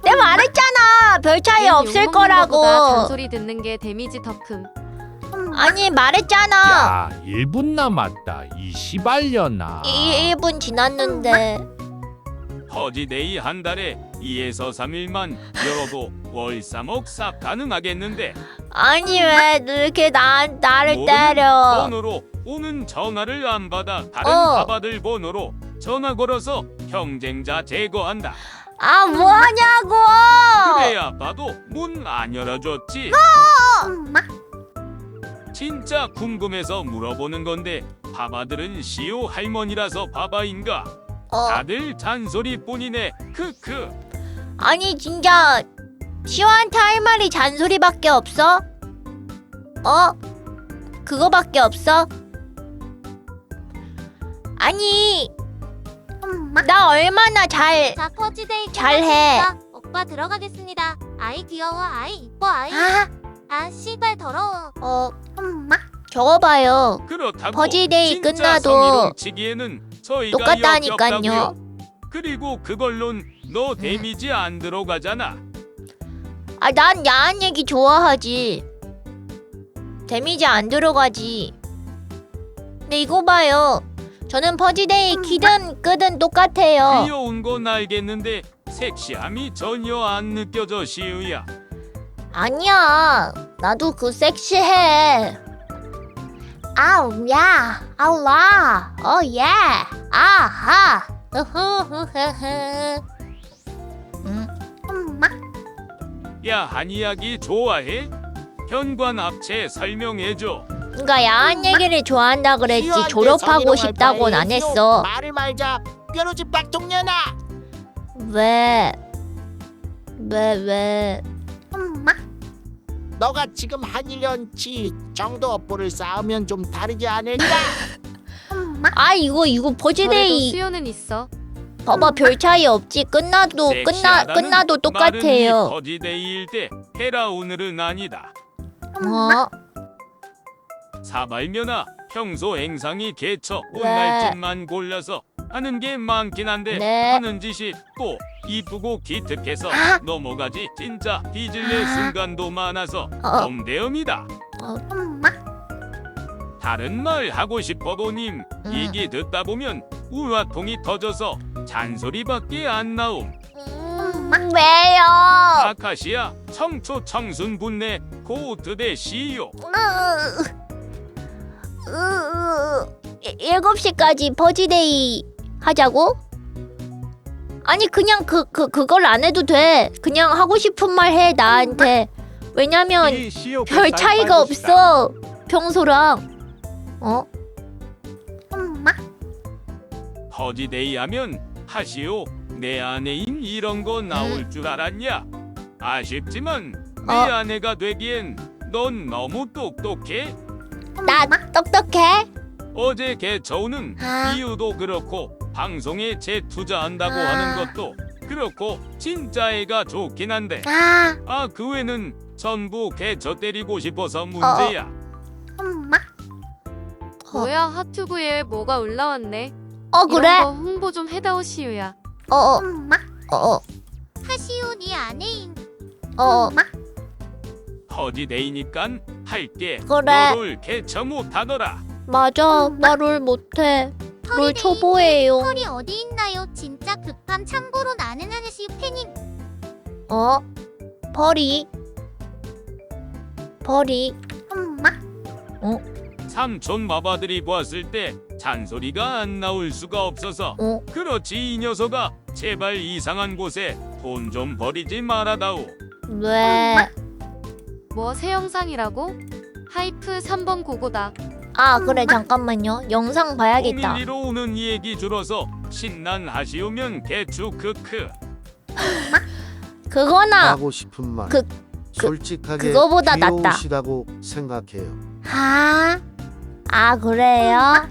내가 말했잖아. 별 차이 없을 거라고. 잔소리 듣는 게 데미지 더 큼. 아니 말했잖아. 야 1분 남았다 이 시발려나. 1분 지났는데. 허지데이 한 달에 2에서 3일만 열어도 월 3억 싹 가능하겠는데 아니 왜 이렇게 나를 모르는 때려? 번호로 오는 전화를 안 받아 다른 바바들 번호로 전화 걸어서 경쟁자 제거한다. 아 뭐하냐고? 그래야 봐도 문 안 열어줬지. 진짜 궁금해서 물어보는 건데 바바들은 시오 할머니라서 바바인가? 다들 잔소리뿐이네. 크크. 아니 진짜 시오한테 할 말이 잔소리밖에 없어? 그거밖에 없어? 아니 나 얼마나 자, 퍼지데이 잘해. 오빠 들어가겠습니다. 아이 귀여워. 아이 이뻐. 아이. 아 씨발 더러워. 저거 봐요. 그렇다고 퍼지데이 진짜 끝나도 성희롱치기에는 저희가 똑같다니깐요. 역겹다고요. 그리고 그걸론 너 데미지 안 들어가잖아. 난 야한 얘기 좋아하지. 데미지 안 들어가지. 근데 이거 봐요. 저는 퍼지데이 키든 끄든 똑같아요. 귀여운 건 알겠는데 섹시함이 전혀 안 느껴져. 시우야. 아니야. 나도 섹시해. 아우 야. 아우라. 예. 아하. 야한 이야기 좋아해? 현관 합체 설명해줘. 그러니까 야한 얘기를 좋아한다 그랬지 졸업하고 싶다고는 안 했어. 말을 말자. 뾰루지 빡통년아. 왜? 너가 지금 한 1년치 정도 업보를 쌓으면 좀 다르지 않을까? 이거 그래도 퍼지데이 수요는 있어. 봐봐 별 차이 없지. 끝나도 섹시하다는 똑같아요. 퍼지데이일 때 해라. 오늘은 아니다. 사발면아 평소 행상이 개처 혼날 짓만 골라서 하는 게 많긴 한데 하는 짓이 또 이쁘고 기특해서 넘어가지. 진짜 뒤질래 순간도 많아서 덤대음이다. 다른 말 하고 싶어 보님. 얘기 듣다 보면 우화통이 터져서 잔소리밖에 안 나옴. 왜요? 아카시아 청초 청순 분내 고트대 시요. 7시까지 퍼지데이 하자고? 아니 그냥 그걸 안 해도 돼. 그냥 하고 싶은 말 해 나한테. 왜냐면 별 차이가 없어 평소랑. 허지데이 하면 하시오. 내 아내인 이런 거 나올 줄 알았냐? 아쉽지만 내 아내가 되기엔 넌 너무 똑똑해. 나 똑똑해? 어제 개처우는 이유도 그렇고 방송에 재투자한다고 하는 것도 그렇고 진짜 애가 좋긴 한데 그 외는 전부 개처 때리고 싶어서 문제야. 뭐야 하튜브에 뭐가 올라왔네. 그래? 이런 거 홍보 좀 해다오 시우야. 하시오 니 아내인. 퍼지데이니깐 할게. 그래. 너를 개처 못하더라. 맞아, 나 롤 못해. 롤 초보예요. 펄이 어디 있나요? 진짜 급함. 참고로 나는 하늘씨 팬임. 어? 펄이? 엄마. 삼촌 마바들이 보았을 때 잔소리가 안 나올 수가 없어서. 그렇지 이 녀석아. 제발 이상한 곳에 돈 좀 버리지 말아다오. 왜? 뭐 새 영상이라고? 하이프 3번 고고다. 아, 그래, 잠깐만요. 영상 봐야겠다. 012로 오는 얘기 줄어서 신난 하시오면 개추 크크. 그거나 하고 싶은 말 그- 솔직하게 그거보다 낫다. 귀여우시다고 생각해요. 아, 그래요?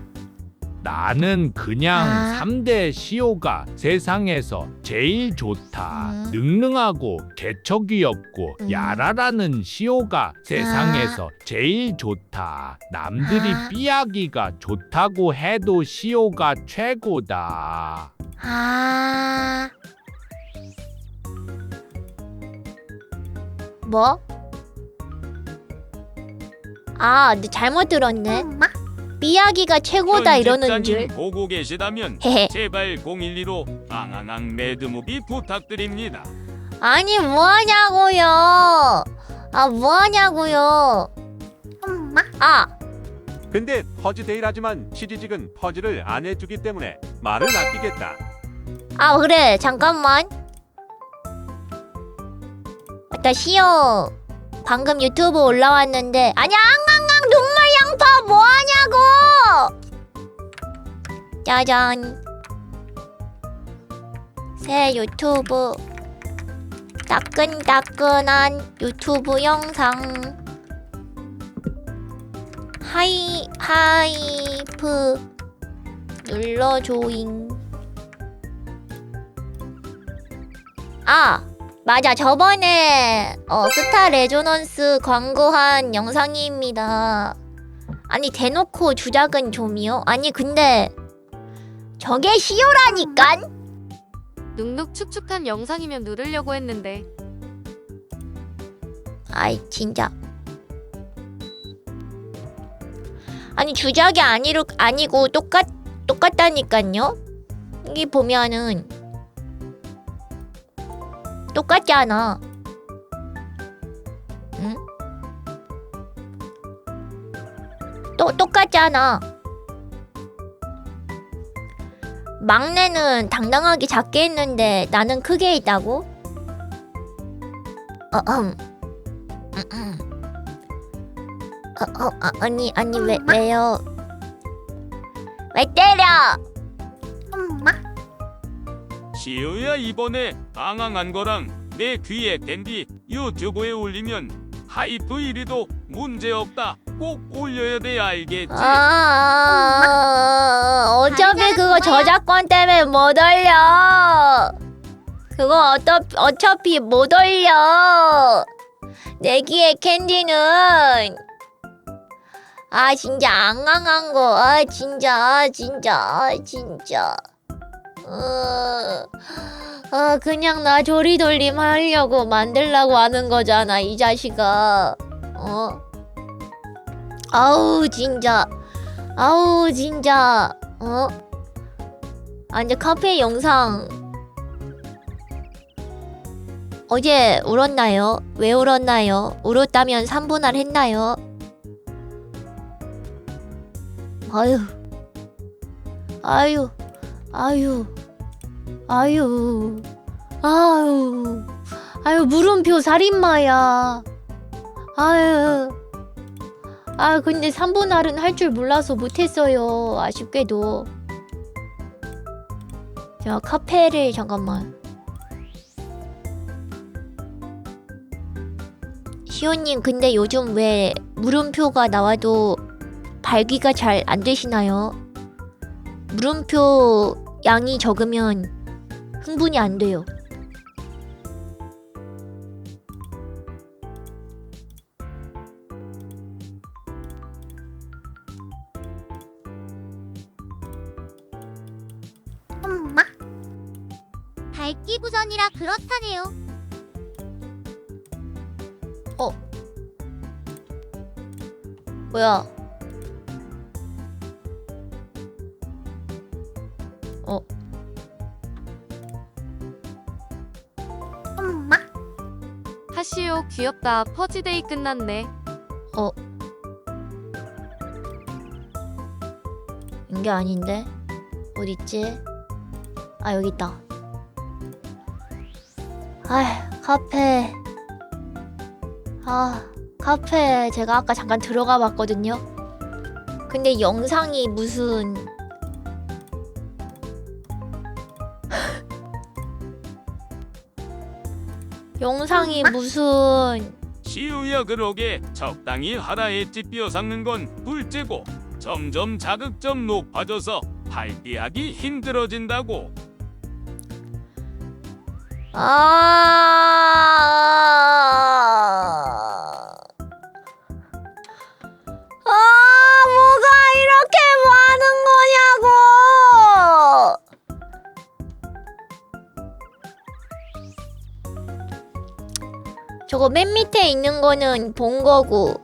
나는 그냥 아. 3대 시오가 세상에서 제일 좋다. 능능하고 개척 귀엽고 야라라는 시오가 세상에서 제일 좋다. 남들이 삐약이가 좋다고 해도 시오가 최고다. 뭐? 근데 잘못 들었네. 삐약이가 최고다 이러는 줄. 편집자님 보고 계시다면 헤헤. 제발 012로 앙앙앙 매드무비 부탁드립니다. 아니, 뭐하냐고요. 뭐하냐고요. 근데 퍼즈데이라지만 치지직은 퍼즐을 안 해주기 때문에 말을 아끼겠다. 그래, 잠깐만. 맞다, 시오. 방금 유튜브 올라왔는데. 아니, 앙앙앙 동물 양파 뭐하냐고. 짜잔. 새 유튜브. 따끈따끈한 유튜브 영상. 하이프 눌러줘잉. 맞아, 저번에 스타 레조넌스 광고한 영상입니다. 아니, 대놓고 주작은 좀이요? 아니, 근데 저게 시오라니깐? 눅눅 축축한 영상이면 누르려고 했는데. 아이, 진짜. 아니, 주작이 아니고 똑같다니깐요? 여기 보면은 똑같잖아. 응? 똑같잖아. 막내는 당당하게 작게 했는데 나는 크게 했다고? 아니 왜요? 왜 때려? 시우야 이번에 앙앙한 거랑 내 귀에 댄디 유튜브에 올리면 하이프 1위도 문제없다. 꼭 올려야 돼 알겠지? 어차피 그거 저작권 때문에 못 올려. 그거 어차피 못 올려. 내 귀에 캔디는 진짜 앙앙한 거. 진짜. 그냥 나 조리돌림 하려고 만들라고 하는 거잖아, 이 자식아. 아우 진짜. 이제 카페 영상 어제 울었나요? 왜 울었나요? 울었다면 3분할 했나요? 아유 물음표 살인마야. 근데 3분할은 할 줄 몰라서 못했어요. 아쉽게도. 자, 카페를 잠깐만. 시오님, 근데 요즘 왜 물음표가 나와도 발기가 잘 안 되시나요? 물음표 양이 적으면 흥분이 안 돼요. 엄마. 밝기 구전이라 그렇다네요. 뭐야? 엄마. 하시오 귀엽다. 퍼지데이 끝났네. 이게 아닌데? 어딨지? 아, 여기 있다. 카페. 카페 제가 아까 잠깐 들어가 봤거든요. 근데 영상이 무슨 영상이 무슨 시우야 그러게 적당히 하라 했지 뼈삭는 건 둘째고 점점 자극점 높아져서 발기하기 힘들어진다고. 뭐가 이렇게 많은 거냐고. 저거 맨 밑에 있는 거는 본 거고.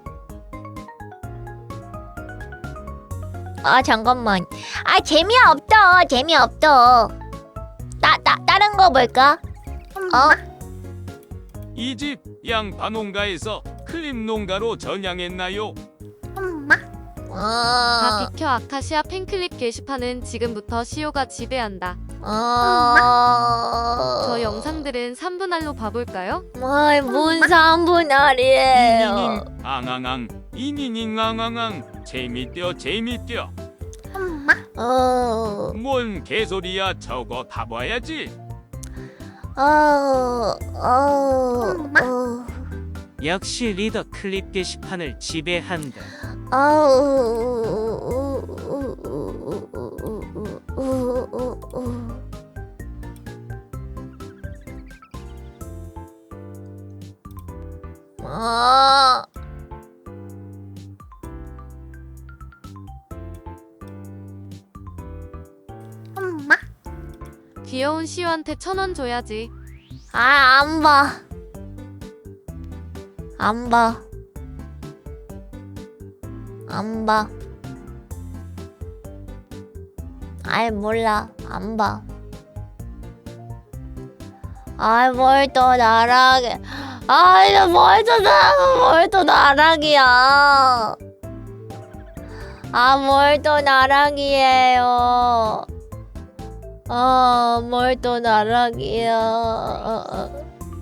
잠깐만. 재미없다. 다른 거 볼까? 이 집 양파 농가에서 클립 농가로 전향했나요? 다 비켜. 아카시아 팬클립 게시판은 지금부터 시오가 지배한다. 저 영상들은 3분할로 봐볼까요? 뭔 3분할이에요. 이니닝 앙앙앙 이니닝 앙앙앙 재밌뎌. 뭔 개소리야 저거 다 봐야지. 역시 리더 클립 게시판을 지배한다. 귀여운 시오한테 1,000원 줘야지. 안 봐. 몰라. 안 봐. 뭘 또 나락해. 뭘 또 나락이야. 뭘 또 나락이에요.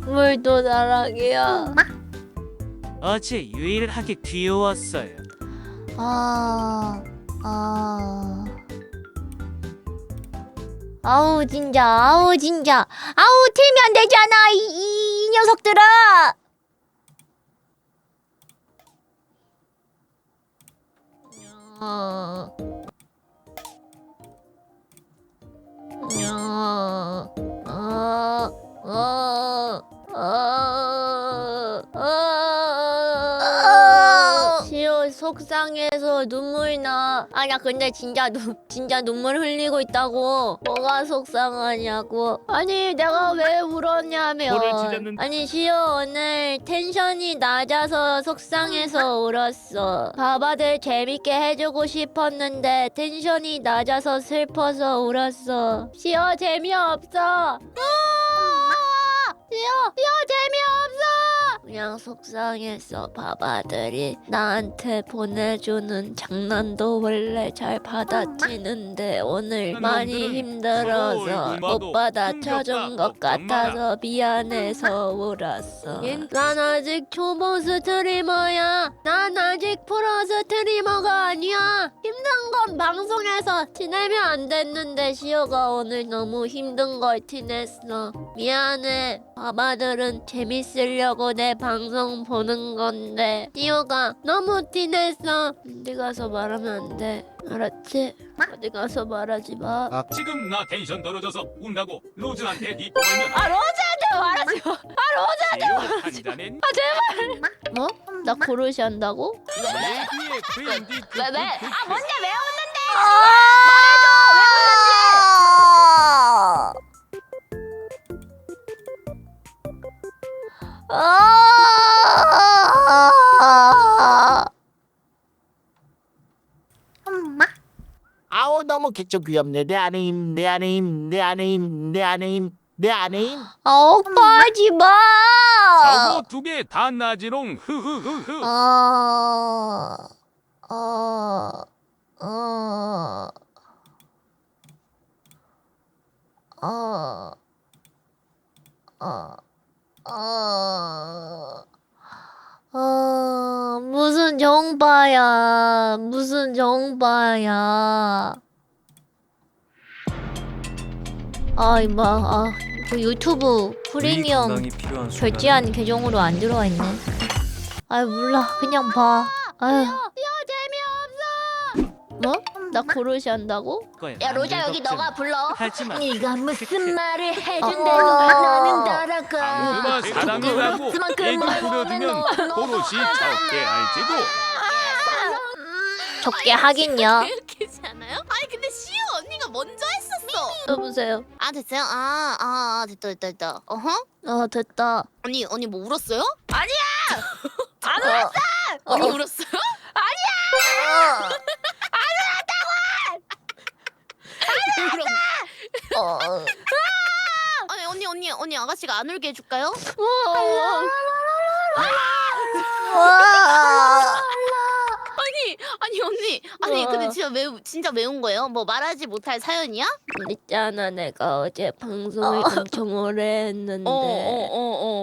뭘 또 나락이야. 어제 유일하게 귀여웠어요. 진짜. 틀면 되잖아, 이 녀석들아. 시오 속상해서 눈물 나. 나 근데 진짜 눈물 흘리고 있다고. 뭐가 속상하냐고. 내가 왜 울었냐면. 시오 오늘 텐션이 낮아서 속상해서 울었어. 바바들 재밌게 해주고 싶었는데 텐션이 낮아서 슬퍼서 울었어. 시오 재미없어. 시오 재미없어. 그냥 속상했어. 바바들이 나한테 보내주는 장난도 원래 잘 받아치는데 오늘 많이 힘들어서 못 받아쳐준 것 같아서 미안해서 울었어. 난 아직 초보 스트리머야. 난 아직 프로 스트리머가 아니야. 힘든 건 방송에서 티내면 안 됐는데 시오가 오늘 너무 힘든 걸 티냈어. 미안해. 바바들은 재밌으려고 내 방송 보는 건데 시오가 너무 티냈어. 어디 가서 말하면 안 돼. 알았지? 어디 가서 말하지 마. 지금 나 텐션 떨어져서 운다고 로즈한테 니 보면 로즈한테 말하지 마. 로즈한테 말하지 마. 한잔엔 제발. 뭐? 나 고르시 한다고? 레디의 프렌디 왜? 뭔데 왜 웃는데? 말해줘. 왜 웃는지. 너무 개쪽 귀엽네. 내 아내임, 내 아내임, 내 아내임, 내 아내임, 내 아내임. 오빠 하지 마. 저거 2개 다 나지롱. 흐흐흐흐. 무슨 정바야. 무슨 정바야. 그 유튜브 프리미엄 결제한 계정으로 안 들어와 있네. 몰라. 그냥 봐. 재미없어. 뭐? 나 고르시 한다고? 야 로자 여기 너가 불러. 하지마. 네가 무슨 말을 해준대도 나는 따라가. 그만 사랑이라고 애교 부려주면 도로시 적게 알지도. 적게 하긴요. 그렇지 않아요? 아니 근데 시우 언니가 먼저 했었어. 여보세요. 됐어요? 됐다. 됐다. 언니 뭐 울었어요? 안 울었어. 언니 울었어요? 아니 언니 아가씨가 안 울게 해줄까요? 아니 근데 진짜 매운 거예요? 뭐 말하지 못할 사연이야? 있잖아, 내가 어제 방송을 엄청 오래 했는데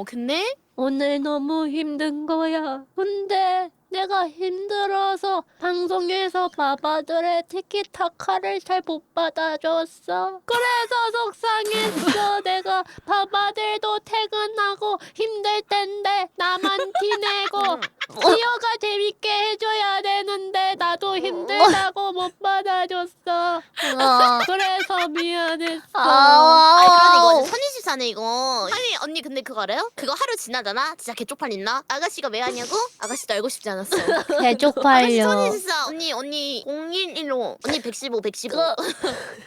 근데? 오늘 너무 힘든 거야. 근데 내가 힘들어서 방송에서 바바들의 티키타카를 잘 못 받아줬어. 그래서 속상했어. 내가 바바들도 퇴근하고 힘들 텐데 나만 티내고 지효가 재밌게 해줘야 되는데 나도 힘들다고 못 받아줬어. 그래서 미안했어. 그러니 이거 완전 선의시사네 이거. 아니 언니 근데 그거 알아요? 그거 하루 지나잖아? 진짜 개쪽팔린다? 아가씨가 왜 하냐고? 아가씨도 알고 싶지 않았어. 개쪽팔려. 선의시사. 언니 0115 언니 115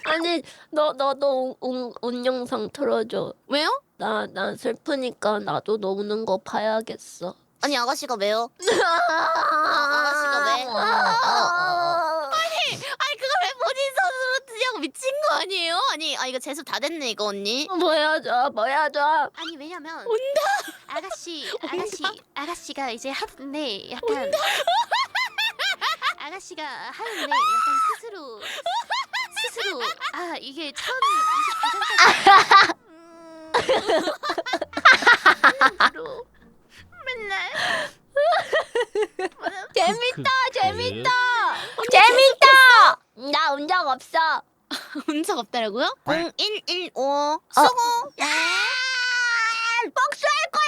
아니 너도 운 영상 틀어줘. 왜요? 나 슬프니까 나도 너 우는 거 봐야겠어. 아니 아가씨가 왜요? 아가씨가 왜? 아니 그걸 왜 본인 손으로 드냐고 미친 거 아니에요? 아니 이거 재수 다 됐네 이거 언니. 보여줘. 아니 왜냐면 온다. 아가씨가 이제 하는데 약간 아가씨가 하는데 약간 스스로 이게 처음 맨날 재밌다. 나 운 적 없어. 운 적 없다라고요? 0115 수고. 복수할 거야.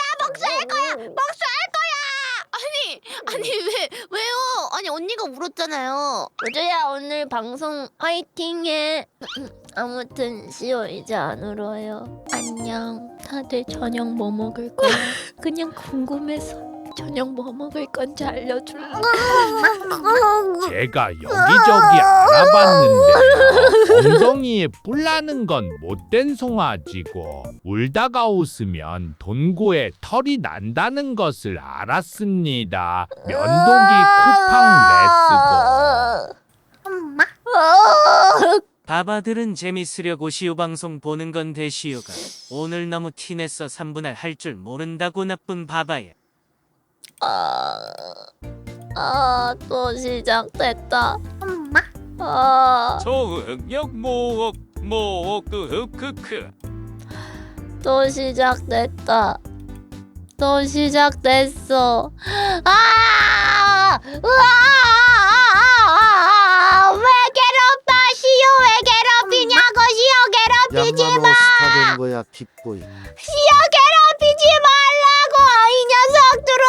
아니 왜요? 아니 언니가 울었잖아요. 로즈야 오늘 방송 화이팅해. 아무튼 시오 이제 안 울어요. 안녕. 다들 저녁 뭐 먹을 거야? 그냥 궁금해서. 저녁 뭐 먹을 건지 알려줄래? 제가 여기저기 알아봤는데요. 엉덩이에 뿔 나는 건 못된 송아지고 울다가 웃으면 돈고에 털이 난다는 것을 알았습니다. 면도기 쿠팡 레스고. 바바들은 재밌으려고 시우 방송 보는 건데 시우가 오늘 너무 티냈어 3분할 할 줄 모른다고 나쁜 바바야. 또 시작됐다. 저흑역 모억 흑크크. 또 시작됐다. 또 시작됐어. 왜 괴롭혀 시오? 왜 괴롭히냐고. 시오 괴롭히지 마. 양만호 스타 된 거야 픽보이. 시오 괴롭히지 말라고. 이 녀석들아.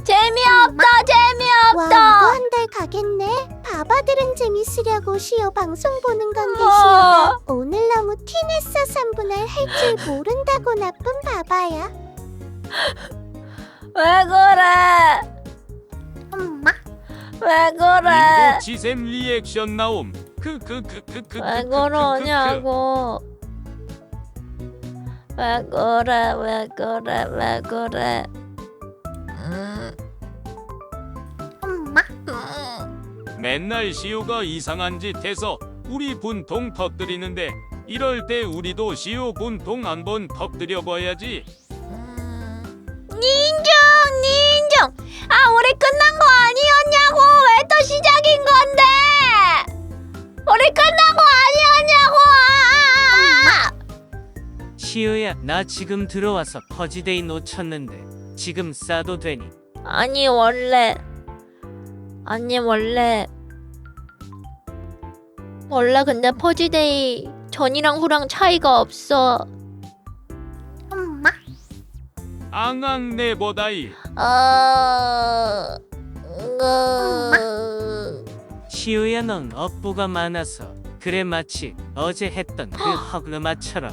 재미없다. 와, 한 달 가겠네. 바바들은 재밌으려고 시오 방송 보는 건데 시오가 오늘 너무 티냈어. 3분할 할 줄 모른다고 나쁜 바바야. 왜 그래? 왜 그래? 이거 지샘 리액션 나옴. 크크크크크. 왜 그러냐고. 왜 그래? 맨날 시우가 이상한 짓 해서 우리 분통 터뜨리는데 이럴 때 우리도 시우 분통 한번 터뜨려 봐야지. 인정. 아, 우리 끝난 거 아니었냐고. 왜 또 시작인 건데? 우리 끝난 거 아니었냐고. 시우야, 나 지금 들어와서 퍼지데이 놓쳤는데 지금 싸도 되니? 아니 원래 근데 퍼지데이 전이랑 후랑 차이가 없어. 엄마. 앙앙 내보다이. 시우야, 넌 업보가 많아서 그래, 마치 어제 했던 그 허그마처럼.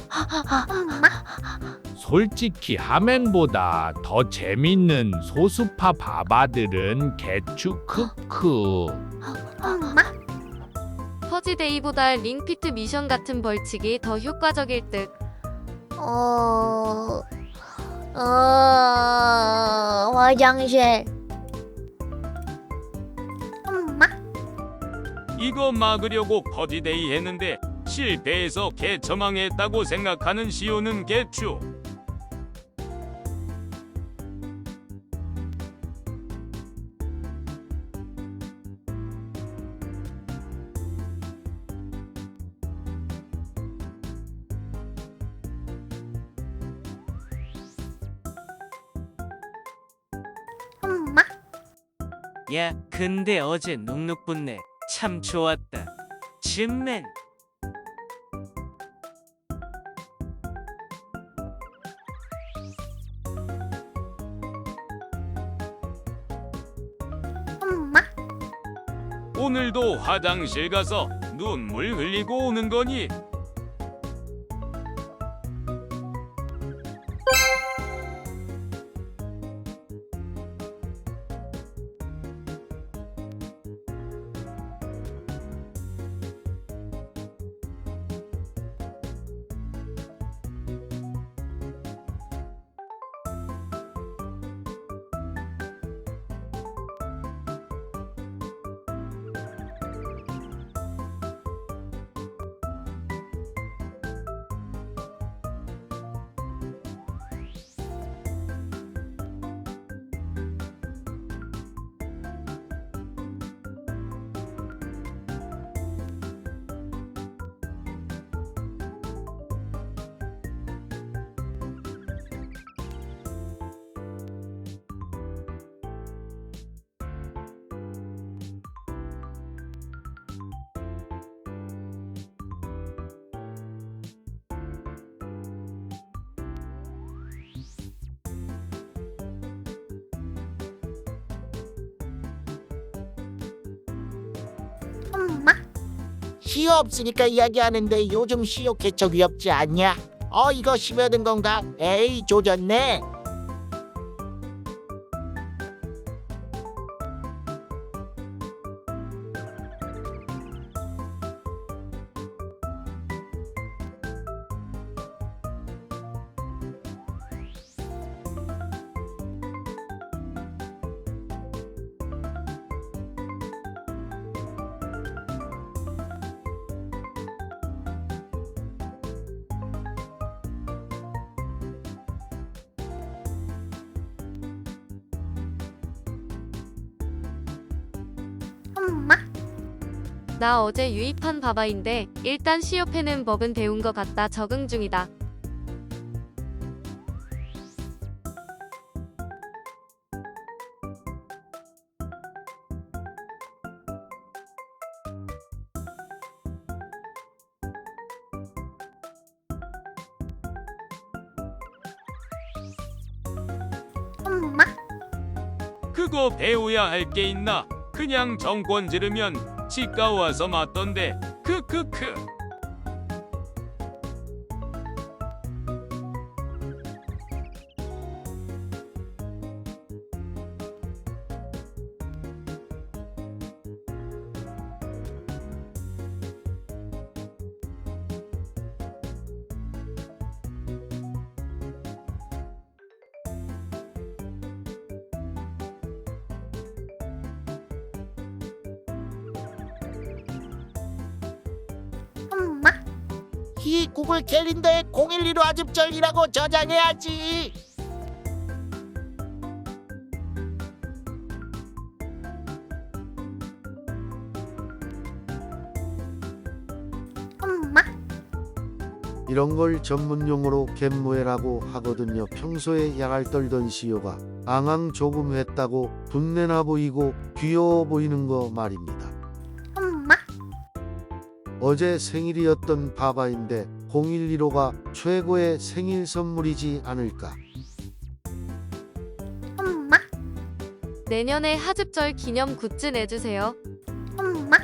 솔직히 하면보다 더 재밌는 소수파 바바들은 개추 크크. 엄마. 퍼지데이보다 링피트 미션 같은 벌칙이 더 효과적일 듯. 화장실. 엄마. 이거 막으려고 퍼지데이 했는데 실패해서 개처망했다고 생각하는 시우는 개추. 엄마. 야, 근데 어제 눅눅분내 참 좋았다. 즘맨. 엄마. 오늘도 화장실 가서 눈물 흘리고 오는 거니? 엄마. 시오 없으니까 이야기하는데 요즘 시오 개척 위협지 않냐? 이거 심어든 건가? 에이, 조졌네. 엄마. 나 어제 유입한 바바인데 일단 시어패는 법은 배운 것 같다. 적응 중이다. 엄마. 그거 배워야 할 게 있나? 그냥 정권 지르면 치과 와서 맞던데. 크크크. 이 구글 캘린더에 012로 아집절이라고 저장해야지. 엄마. 이런 걸 전문 용어로 갯무해라고 하거든요. 평소에 야갈 떨던 시오가 앙앙 조금 했다고 분내나 보이고 귀여워 보이는 거 말입니다. 엄마. 어제 생일이었던 바바인데 012호가 최고의 생일 선물이지 않을까. 엄마. 내년에 하즙절 기념 굿즈 내주세요. 엄마.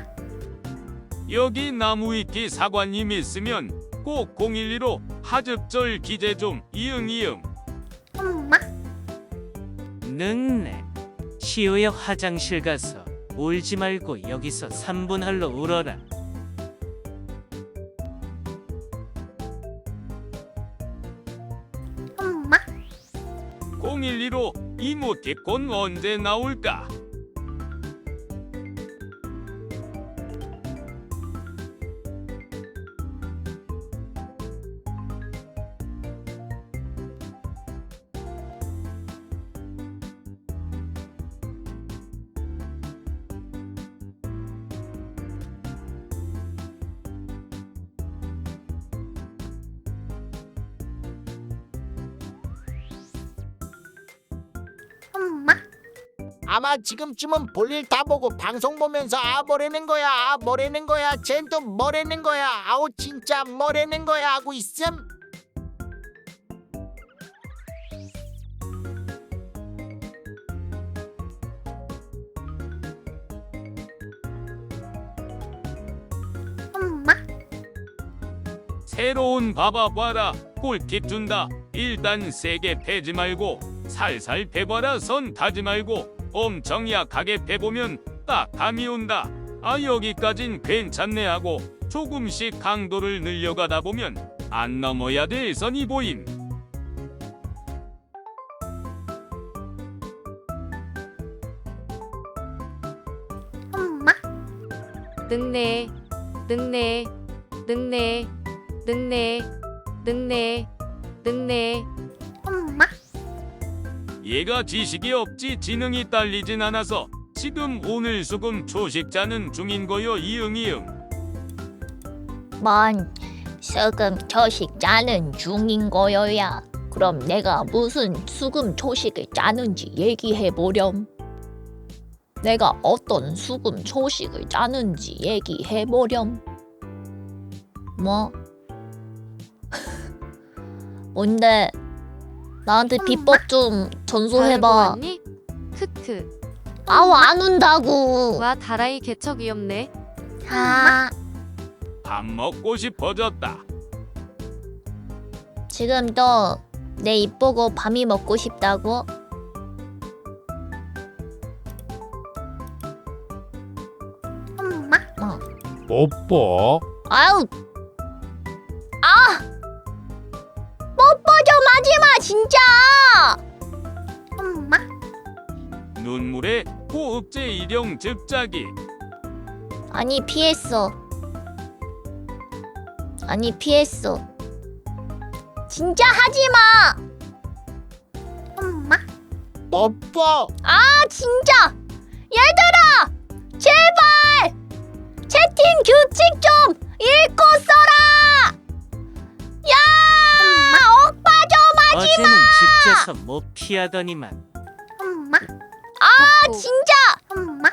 여기 나무위키 사관님 있으면 꼭 012로 하즙절 기재 좀 이응. 엄마. 능네. 시우야 화장실 가서 울지 말고 여기서 3분 할로 울어라. 엄마. 012로 이모티콘 언제 나올까? 엄마. 아마 지금쯤은 볼일 다 보고 방송 보면서 아 뭐라는 거야 아 뭐라는 거야 쟨 또 뭐라는 거야 아우 진짜 뭐라는 거야 하고 있음. 엄마. 새로운 바바 봐라. 꿀팁 준다. 일단 세게 패지 말고 살살 패봐라. 선 타지 말고 엄청 약하게 패보면 딱 감이 온다. 아 여기까진 괜찮네 하고 조금씩 강도를 늘려가다 보면 안 넘어야 될 선이 보임. 엄마. 능내. 엄마. 얘가 지식이 없지 지능이 딸리진 않아서 지금 오늘 수금 초식자는 중인 거요 이응. 뭔 수금 초식 짜는 중인 거여야. 그럼 내가 무슨 수금 초식을 짜는지 얘기해보렴. 내가 어떤 수금 초식을 짜는지 얘기해보렴. 뭐? 뭔데? 나한테 비법 좀 전수해봐. 왔니? 크크. 아우 안 운다고. 와 다라이 개척 귀엽네. 아, 밥 먹고 싶어졌다. 지금도 내 입 보고 밤이 먹고 싶다고? 엄마. 뽀뽀. 아유, 아, 뽀뽀 좀 하지마 진짜. 엄마. 눈물에 호흡제 일용 즙자기. 아니 피했어. 아니 피했어. 진짜 하지마. 엄마. 뽀뽀. 아 진짜. 얘들아, 제발 채팅 규칙 좀 읽고 써라. 야, 오빠 좀 하지마. 어제는 집져서 못 피하더니만. 엄마. 아 진짜. 엄마.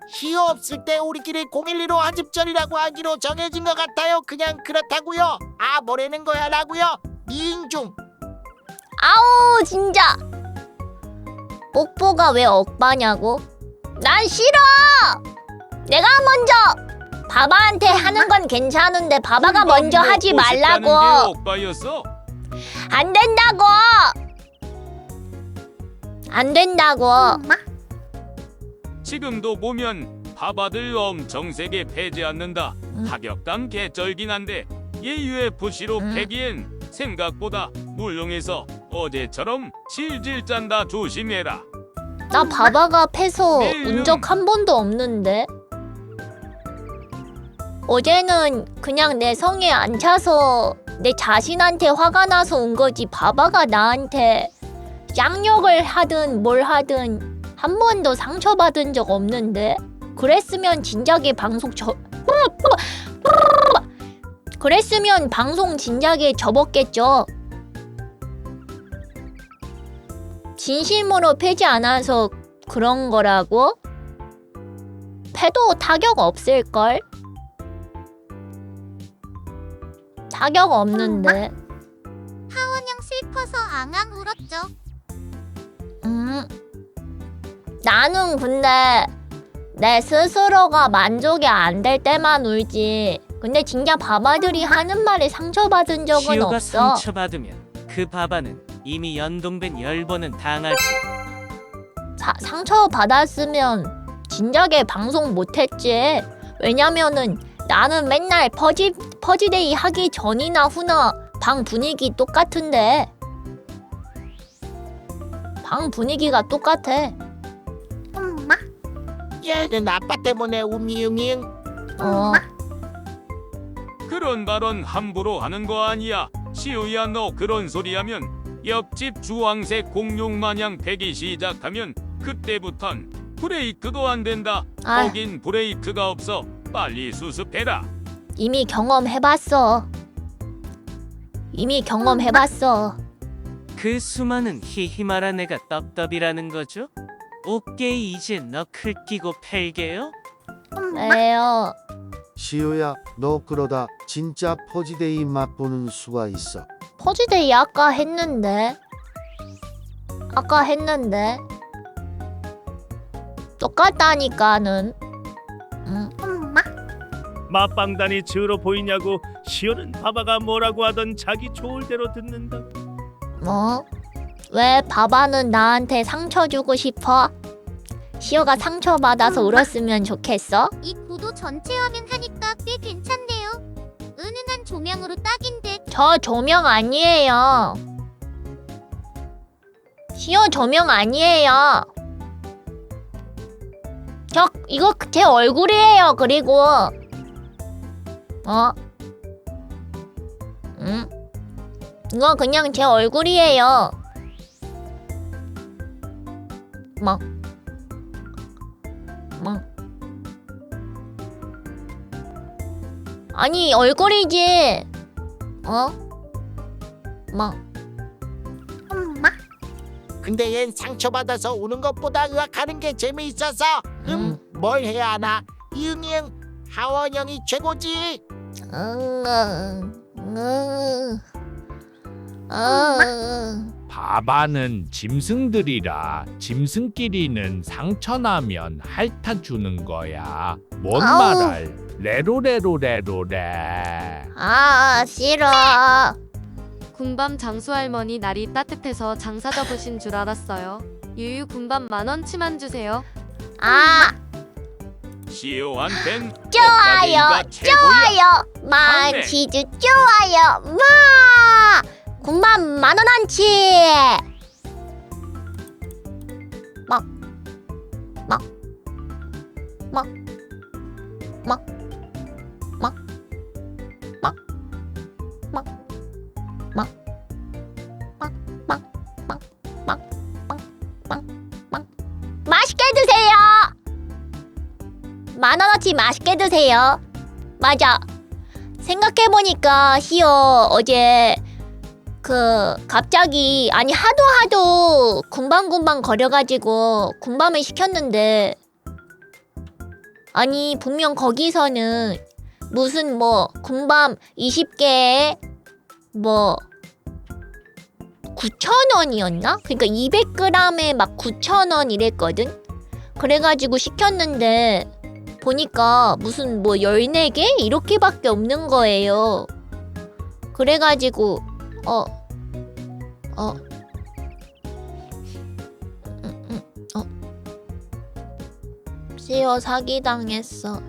시오 없을 때 우리끼리 012로 아집절이라고 하기로 정해진 것 같아요. 그냥 그렇다고요. 아 뭐라는 거야 라고요. 이응 중. 아우 진짜. 뽀뽀가 왜 억바냐고? 난 싫어. 내가 먼저 바바한테 하는 건 괜찮은데 바바가 먼저 하지 말라고. 오빠였어. 안 된다고. 안 된다고. 엄마. 지금도 보면 바바들 엄청 세게 패지 않는다. 타격감 개쩔긴 한데 UFC로 패기엔 생각보다 물렁해서 어제처럼 질질 짠다. 조심해라. 나 바바가 패서 운 적 한 번도 없는데. 어제는 그냥 내 성에 안 차서 내 자신한테 화가 나서 온 거지. 바바가 나한테 쌍욕을 하든 뭘 하든 한 번도 상처받은 적 없는데. 그랬으면 진작에 그랬으면 방송 진작에 접었겠죠. 진심으로 패지 않아서 그런 거라고? 패도 타격 없을걸? 타격 없는데. 하원영 슬퍼서 앙앙 울었죠. 나는 근데 내 스스로가 만족이 안 될 때만 울지. 근데 진짜 바바들이 하는 말에 상처받은 적은 시우가 없어. 상처받으면 그 바바는 이미 연동된 10번은 당하지. 상처받았으면 진작에 방송 못했지. 왜냐면은 나는 맨날 퍼지데이 하기 전이나 후나 방 분위기 똑같은데. 방 분위기가 똑같아. 엄마? 얘는 아빠 때문에 우미웅잉. 그런 발언 함부로 하는 거 아니야. 시우야, 너 그런 소리 하면 옆집 주황색 공룡 마냥 패기 시작하면 그때부턴 브레이크도 안 된다. 거긴 브레이크가 없어. 빨리 수습해라. 이미 경험해봤어. 그 수많은 히히마란 애가 떡떡이라는 거죠? 오케이, 이제 너클 끼고 팰게요. 왜요? 시우야, 너 그러다 진짜 퍼지데이 맛보는 수가 있어. 퍼지데이 아까 했는데. 똑같다니까는. 엄마? 맛빵단이 즈로 보이냐고. 시오는 바바가 뭐라고 하던 자기 좋을 대로 듣는다. 뭐? 왜 바바는 나한테 상처 주고 싶어? 시오가 상처받아서 울었으면 좋겠어? 이 구도 전체 화면 하니까 꽤 괜찮네요. 은은한 조명으로 딱인데. 저 조명 아니에요. 시오 조명 아니에요. 이거 제 얼굴이에요. 그리고 이거 그냥 제 얼굴이에요. 아니 얼굴이지. 엄마? 근데 얜 상처받아서 우는 것보다 의학하는 게 재미있어서 뭘 해야 하나? 이응이응 하원영이 최고지. 바바는 짐승들이라 짐승끼리는 상처나면 핥아주는 거야. 뭔 말할? 레로레로레로레. 싫어. 군밤 장수 할머니 날이 따뜻해서 장사 접으신 줄 알았어요. 유유 군밤 10,000원치만 주세요. 시우한텐 좋아요. 만치즈 좋아요. 군밤 10,000원치. 맛있게 드세요. 10,000원어치 맛있게 드세요. 맞아. 생각해보니까 시오 어제 갑자기 하도 군밤군밤 거려가지고 군밤을 시켰는데 분명 거기서는 무슨 군밤 20개에 9,000원이었나? 그러니까 200g에 막 9,000원 이랬거든? 그래가지고 시켰는데 보니까 무슨 14개? 이렇게밖에 없는 거예요. 그래가지고 시오 사기당했어.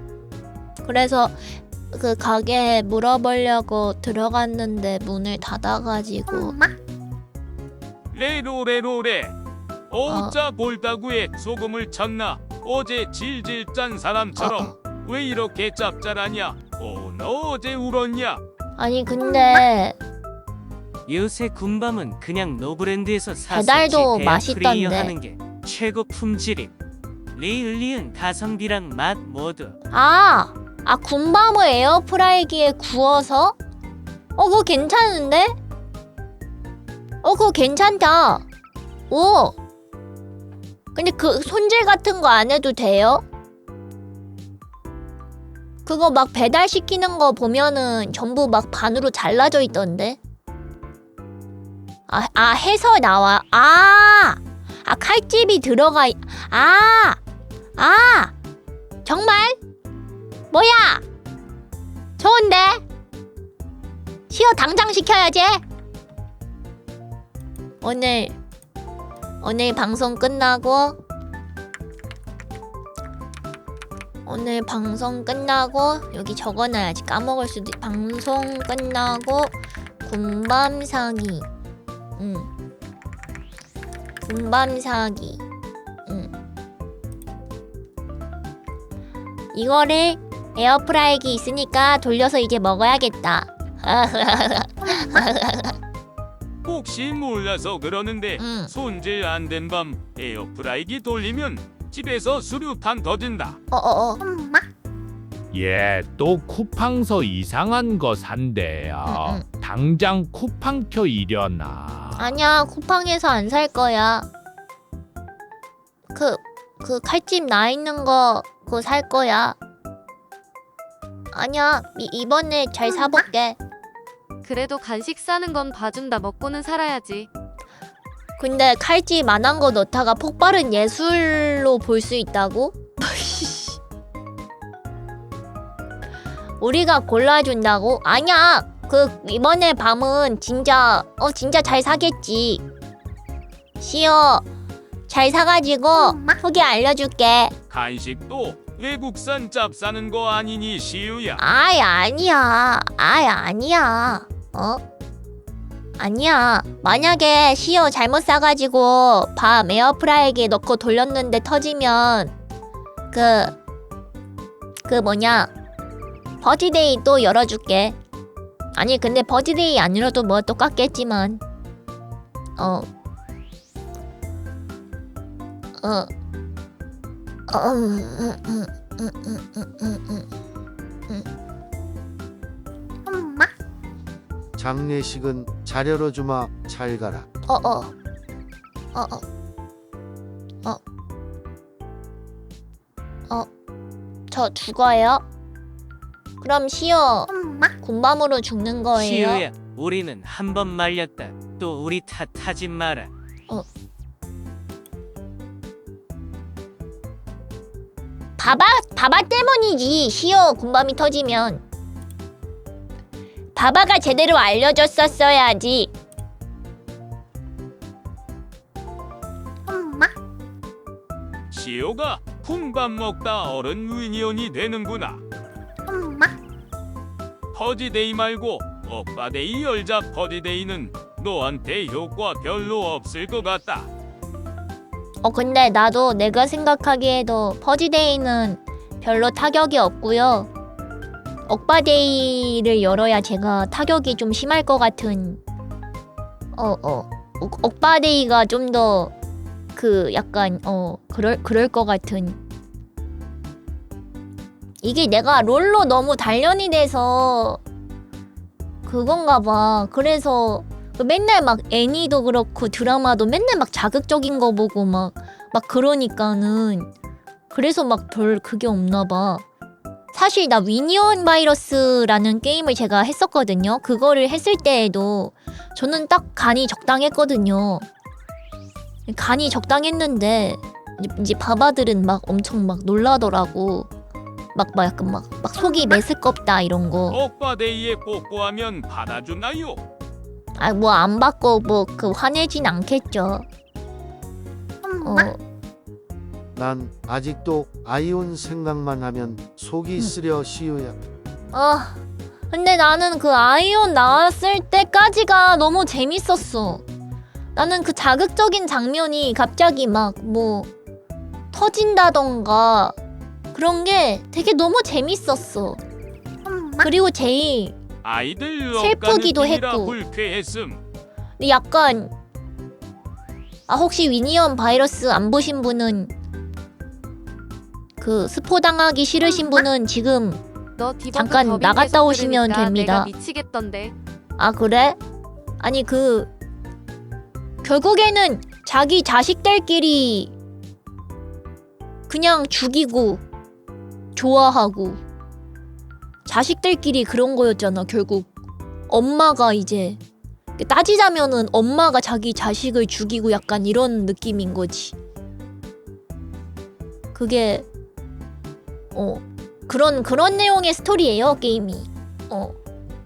그래서 그 가게에 물어보려고 들어갔는데 문을 닫아가지고. 레로레로레. 오자 볼따구에 소금을 쳤나? 어제 질질 짠 사람처럼 왜 이렇게 짭짤하냐? 너 어제 울었냐? 아니 근데 요새 군밤은 그냥 노브랜드에서 사서 배달도 집에 맛있던데. 프리어 하는 게 최고 품질임. 리을리은 가성비랑 맛 모두. 아 군밤을 에어프라이기에 구워서? 그거 괜찮은데? 그거 괜찮다. 오. 근데 그 손질 같은 거 안 해도 돼요? 그거 막 배달시키는 거 보면은 전부 막 반으로 잘라져 있던데. 해서 나와. 칼집이 들어가. 정말? 뭐야? 좋은데? 시어 당장 시켜야지. 오늘 방송 끝나고 여기 적어놔야지. 까먹을 수도. 방송 끝나고 군밤 사기. 군밤 사기. 이거를 에어프라이기 있으니까 돌려서 이제 먹어야겠다. 혹시 몰라서 그러는데 손질 안 된 밤 에어프라이기 돌리면 집에서 수류탄 터진다. 얘 또 쿠팡서 이상한 거 산대요. 당장 쿠팡 켜 이려나. 아니야, 쿠팡에서 안 살 거야. 그 칼집 나 있는 거 그거 살 거야. 아니야, 이번에 잘 사볼게. 그래도 간식 사는 건 봐준다. 먹고는 살아야지. 근데 칼집 안 한 거 넣다가 폭발은 예술로 볼 수 있다고? 우리가 골라준다고? 아니야, 이번에 밤은 진짜 잘 사겠지. 시어 잘 사가지고 후기 알려줄게. 간식도 외국산 짭 사는 거 아니니 시우야? 아니야. 아니야. 만약에 시어 잘못 사가지고 밤 에어프라이기에 넣고 돌렸는데 터지면 버즈데이 또 열어줄게. 아니 근데 버즈데이 안 열어도 뭐 똑같겠지만. 장례식은 잘 열어주마. 잘 가라. 저 죽어요? 그럼 시어 군밤으로 죽는 거예요? 시우야, 우리는 한 번 말렸다. 또 우리 탓하지 마라. 바바 때문이지. 시어 군밤이 터지면 바바가 제대로 알려줬었어야지. 시오가 군밤 먹다 어른 위니언이 되는구나. 퍼지데이 말고 오빠데이 열자. 퍼지데이는 너한테 효과 별로 없을 것 같다. 근데 나도 내가 생각하기에도 퍼지데이는 별로 타격이 없고요. 억바데이를 열어야 제가 타격이 좀 심할 것 같은. 억바데이가 좀 더 약간 그럴 것 같은. 이게 내가 롤로 너무 단련이 돼서 그건가 봐. 그래서 맨날 막 애니도 그렇고 드라마도 맨날 막 자극적인 거 보고 막 그러니까는 그래서 막 별 그게 없나 봐. 사실 나 위니온 바이러스라는 게임을 제가 했었거든요. 그거를 했을 때에도 저는 딱 간이 적당했거든요. 간이 적당했는데 이제 바바들은 막 엄청 막 놀라더라고. 약간 막 속이 메스껍다 이런 거. 오빠데이에 뽀뽀하면 받아주나요? 뭐 안 받고 화내진 않겠죠. 난 아직도 아이온 생각만 하면 속이 쓰려. 시우야. 근데 나는 아이온 나왔을 때까지가 너무 재밌었어. 나는 자극적인 장면이 갑자기 막 터진다던가 그런 게 되게 너무 재밌었어. 그리고 제일 아이들 슬프기도 억가는 했고. 불쾌했음. 근데 약간 혹시 위니언 바이러스 안 보신 분은 그 스포 당하기 싫으신 분은 지금 너 디버그 잠깐 더빙 나갔다 계속 오시면 들으니까 됩니다. 내가 미치겠던데. 아 그래? 아니 그 결국에는 자기 자식들끼리 그냥 죽이고 좋아하고 자식들끼리 그런 거였잖아. 결국 엄마가 이제 따지자면은 엄마가 자기 자식을 죽이고 약간 이런 느낌인 거지. 그게 그런 내용의 스토리예요 게임이.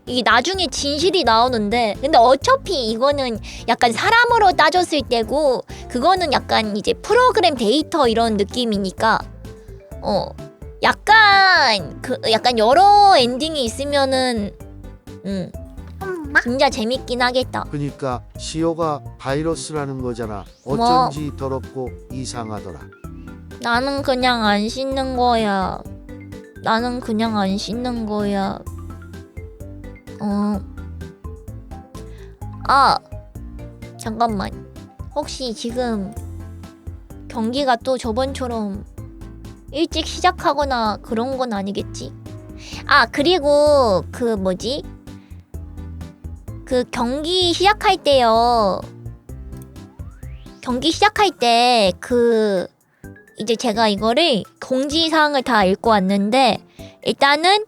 이게 나중에 진실이 나오는데 근데 어차피 이거는 약간 사람으로 따졌을 때고 그거는 약간 이제 프로그램 데이터 이런 느낌이니까 약간 여러 엔딩이 있으면은 진짜 재밌긴 하겠다. 그니까 시오가 바이러스라는 거잖아. 어쩐지 더럽고 이상하더라. 나는 그냥 안 씻는 거야. 잠깐만. 혹시 지금 경기가 또 저번처럼 일찍 시작하거나 그런 건 아니겠지? 그리고 그 뭐지? 그 경기 시작할 때요. 경기 시작할 때 이제 제가 이거를 공지사항을 다 읽고 왔는데 일단은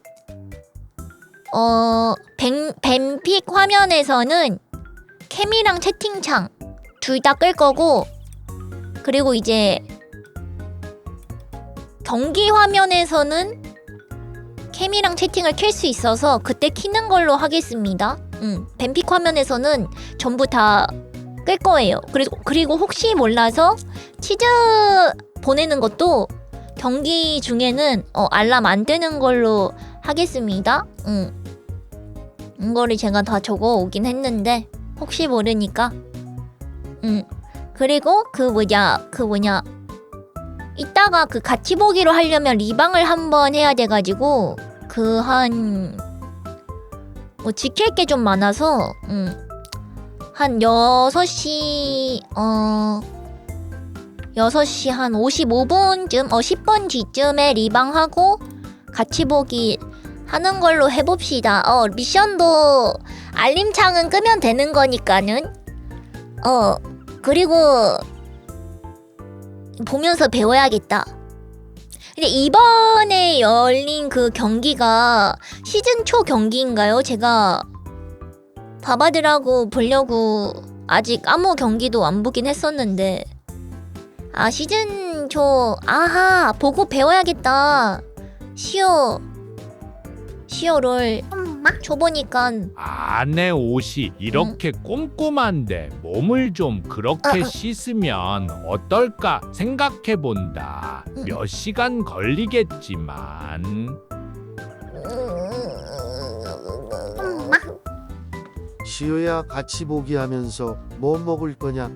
뱀픽 화면에서는 캠이랑 채팅창 둘 다 끌 거고 그리고 이제 경기 화면에서는 캠이랑 채팅을 켤 수 있어서 그때 키는 걸로 하겠습니다. 뱀픽 화면에서는 전부 다 끌 거예요. 그리고 혹시 몰라서 치즈 보내는 것도 경기 중에는 알람 안 뜨는 걸로 하겠습니다. 이거를 제가 다 적어 오긴 했는데 혹시 모르니까. 그리고 이따가 그 같이 보기로 하려면 리방을 한번 해야 돼가지고 지킬 게 좀 많아서 한 6시 6시 한 55분쯤 10분 뒤쯤에 리방하고 같이 보기 하는 걸로 해봅시다. 미션도 알림창은 끄면 되는 거니까는 그리고 보면서 배워야겠다. 근데 이번에 열린 그 경기가 시즌 초 경기인가요? 제가 바바들하고 보려고 아직 아무 경기도 안 보긴 했었는데 시즌 초 보고 배워야겠다. 시오를 줘보니까 안에 옷이 이렇게 꼼꼼한데 몸을 좀 그렇게 씻으면 어떨까 생각해본다. 몇 시간 걸리겠지만 시오야 같이 보기 하면서 뭐 먹을 거냐?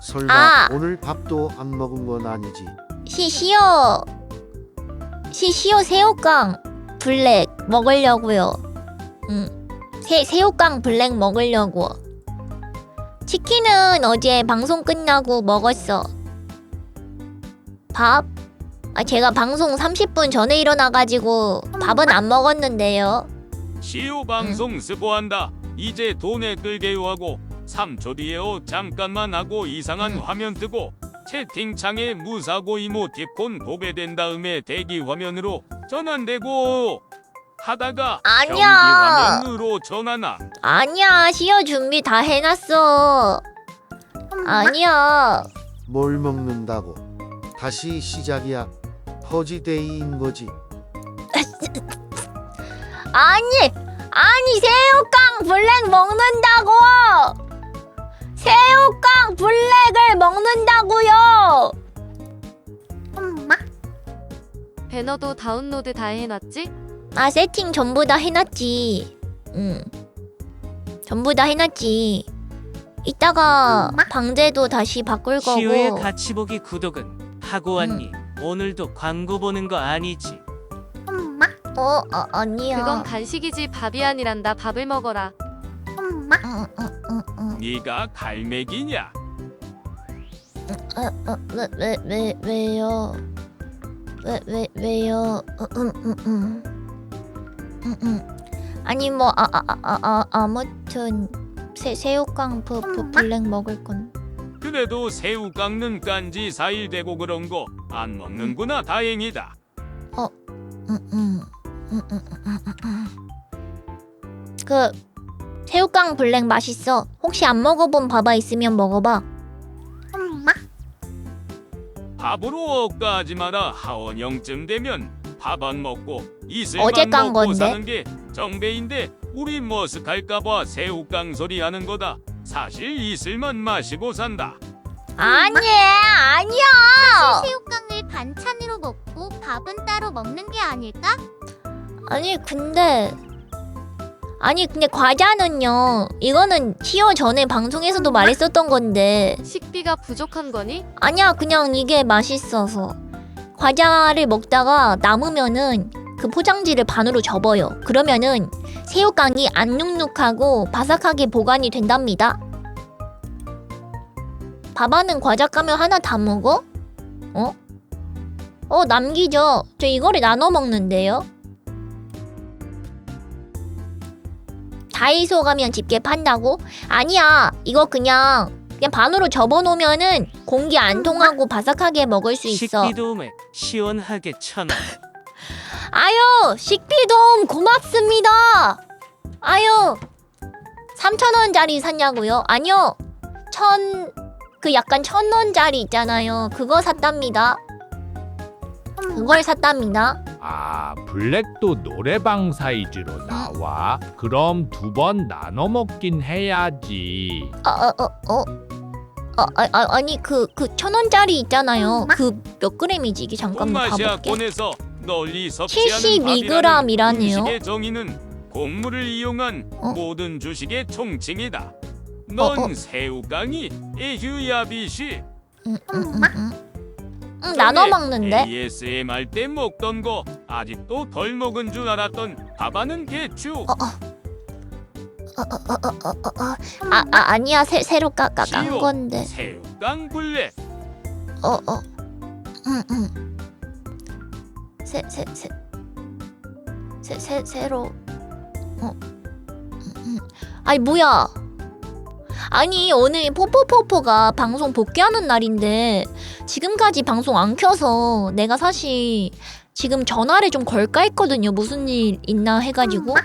설마 오늘 밥도 안 먹은 건 아니지? 시오 새우깡 블랙 먹으려고요. 새우깡 블랙 먹으려고. 치킨은 어제 방송 끝나고 먹었어. 밥? 제가 방송 30분 전에 일어나가지고 밥은 안 먹었는데요. 시우 방송 스포한다. 이제 돈에 끌게요 하고 3초 뒤에요 잠깐만 하고 이상한 화면 뜨고 채팅창에 무사고 이모티콘 도배된 다음에 대기 화면으로 전환되고 하다가 아니야. 경기 화면으로 전환함. 아니야, 시오 준비 다 해놨어. 아니야. 뭘 먹는다고? 다시 시작이야. 퍼지데이인 거지. 아니 새우깡 블랙 먹는다고. 새우깡 블랙을 먹는다고요. 배너도 다운로드 다 해놨지? 세팅 전부 다 해놨지. 전부 다 해놨지. 이따가 방제도 다시 바꿀 거고. 시우의 같이 보기 구독은 하고 왔니? 오늘도 광고 보는 거 아니지? 아니야. 그건 간식이지 밥이 아니란다. 밥을 먹어라. 엄마. 네가 갈매기냐? 왜요? 왜요? 아니 뭐 아무튼 새우깡 블랙 먹을 건. 그래도 새우 깎는 깐지 4일 되고 그런 거 안 먹는구나. 다행이다. 그 새우깡 블랙 맛있어. 혹시 안 먹어본 바바 있으면 먹어봐. 엄마. 밥으로 억까하지 마라. 하원형쯤 되면 밥 안 먹고 어제 이슬만 깐 먹고 건데? 사는 게 정배인데 우리 머쓱할까봐 새우깡 소리 하는 거다. 사실 이슬만 마시고 산다. 아니야. 새우깡을 반찬으로 먹고 밥은 따로 먹는 게 아닐까? 아니 근데 과자는요. 이거는 시어 전에 방송에서도 말했었던 건데. 식비가 부족한 거니? 아니야, 그냥 이게 맛있어서. 과자를 먹다가 남으면은 그 포장지를 반으로 접어요. 그러면은 새우깡이 안 눅눅하고 바삭하게 보관이 된답니다. 바바는 과자 까면 하나 다 먹어? 남기죠. 저 이거를 나눠 먹는데요. 다이소 가면 집게 판다고? 아니야, 이거 그냥 반으로 접어놓으면은 공기 안 통하고 바삭하게 먹을 수 있어. 식비도움에 시원하게 1,000원. 아유, 식비도움 고맙습니다. 아유, 3,000원짜리 샀냐고요? 아니요, 약간 1,000원짜리 있잖아요. 그거 샀답니다. 그걸 샀답니다. 아, 블랙도 노래방 사이즈로 나와? 그럼 2번 나눠 먹긴 해야지. 아니 그 1,000원짜리 있잖아요. 그 몇 그램이지 이게? 잠깐만 봐볼게. 동아시아권에서 널리 섭취하는 72g이라네요. 음식의 정의는 곡물을 이용한 모든 주식의 총칭이다. 넌 새우깡이 에휴야비시. 나눠 먹는데? ASMR 때 먹던 거 아직도 덜 먹은 줄 알았던 바바는 개추. 아니야, 새로 깐 건데. 새우깡 블랙. 새로. 아니 뭐야? 아니 오늘 포포포포가 방송 복귀하는 날인데 지금까지 방송 안 켜서 내가 사실 지금 전화를 좀 걸까 했거든요. 무슨 일 있나 해가지고.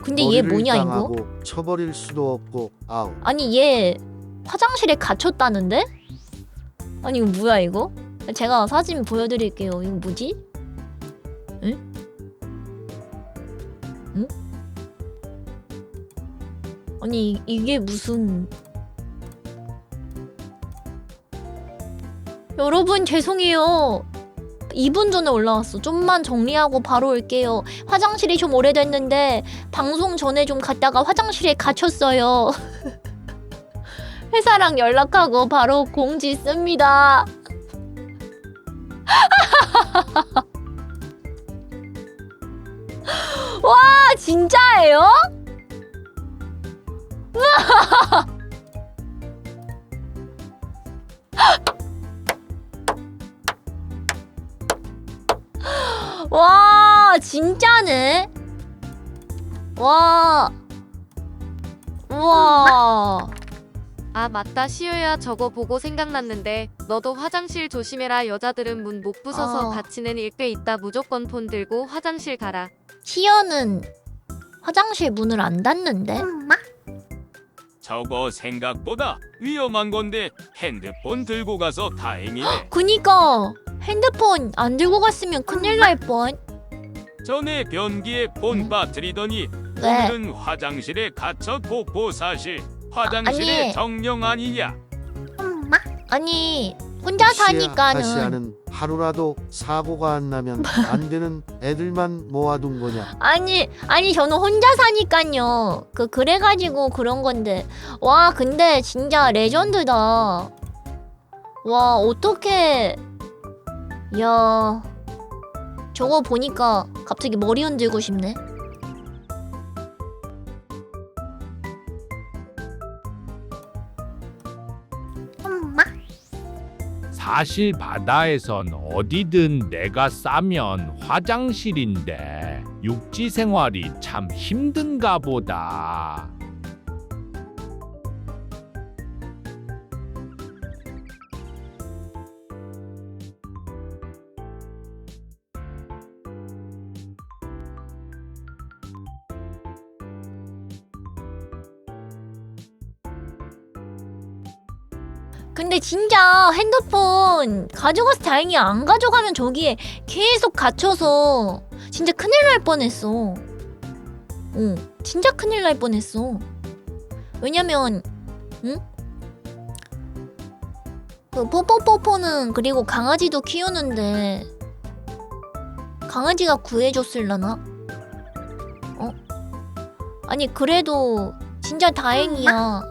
근데 얘 뭐냐 이거? 당하고 쳐버릴 수도 없고 아우. 아니 얘 화장실에 갇혔다는데? 아니 이거 뭐야 이거? 제가 사진 보여드릴게요. 이거 뭐지? 응? 응? 아니 이게 무슨... 여러분 죄송해요. 2분 전에 올라왔어. 좀만 정리하고 바로 올게요. 화장실이 좀 오래됐는데 방송 전에 좀 갔다가 화장실에 갇혔어요. 회사랑 연락하고 바로 공지 씁니다. 와 진짜예요? 와 진짜네. 와. 우와. 아 맞다 시우야 저거 보고 생각났는데 너도 화장실 조심해라. 여자들은 문 못 부숴서 다치는 일 꽤 있다. 무조건 폰 들고 화장실 가라. 시연은 화장실 문을 안 닫는데? 저거 생각보다 위험한 건데 핸드폰 들고 가서 다행이네. 그니까 핸드폰 안 들고 갔으면 큰일 날 뻔. 전에 변기에 폰 빠뜨리더니 왜? 오늘은 화장실에 갇혀 도포. 사실 화장실의 아니. 정령 아니냐? 아니 혼자 사니까는 아시아는 하루라도 사고가 안 나면 안 되는 애들만 모아둔 거냐? 아니 저는 혼자 사니까요. 그래가지고 그런 건데. 와 근데 진짜 레전드다. 와 어떡해. 야 저거 보니까 갑자기 머리 흔들고 싶네. 엄마. 사실 바다에선 어디든 내가 싸면 화장실인데 육지 생활이 참 힘든가 보다. 근데 진짜 핸드폰 가져가서 다행히 안 가져가면 저기에 계속 갇혀서 진짜 큰일 날 뻔했어. 진짜 큰일 날 뻔했어. 왜냐면 그 뽀뽀뽀뽀는 그리고 강아지도 키우는데 강아지가 구해줬을라나? 아니 그래도 진짜 다행이야.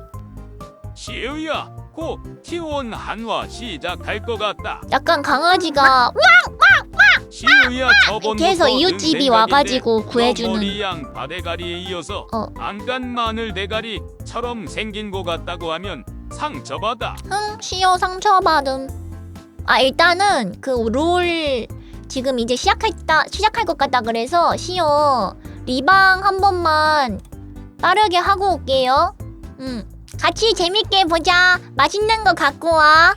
시우야, 곧 T1 한화 시작할 것 같다. 약간 강아지가 시우야, 저번부터 그래서 이웃집이 와가지고 구해주는. 머리양 바대가리에 이어서 안간 마늘 대가리처럼 생긴 것 같다고 하면 상처받아. 시어 상처받음. 일단은 그 롤 지금 이제 시작할 것 같다 그래서 시어 리방 한 번만 빠르게 하고 올게요. 같이 재밌게 보자. 맛있는 거 갖고 와.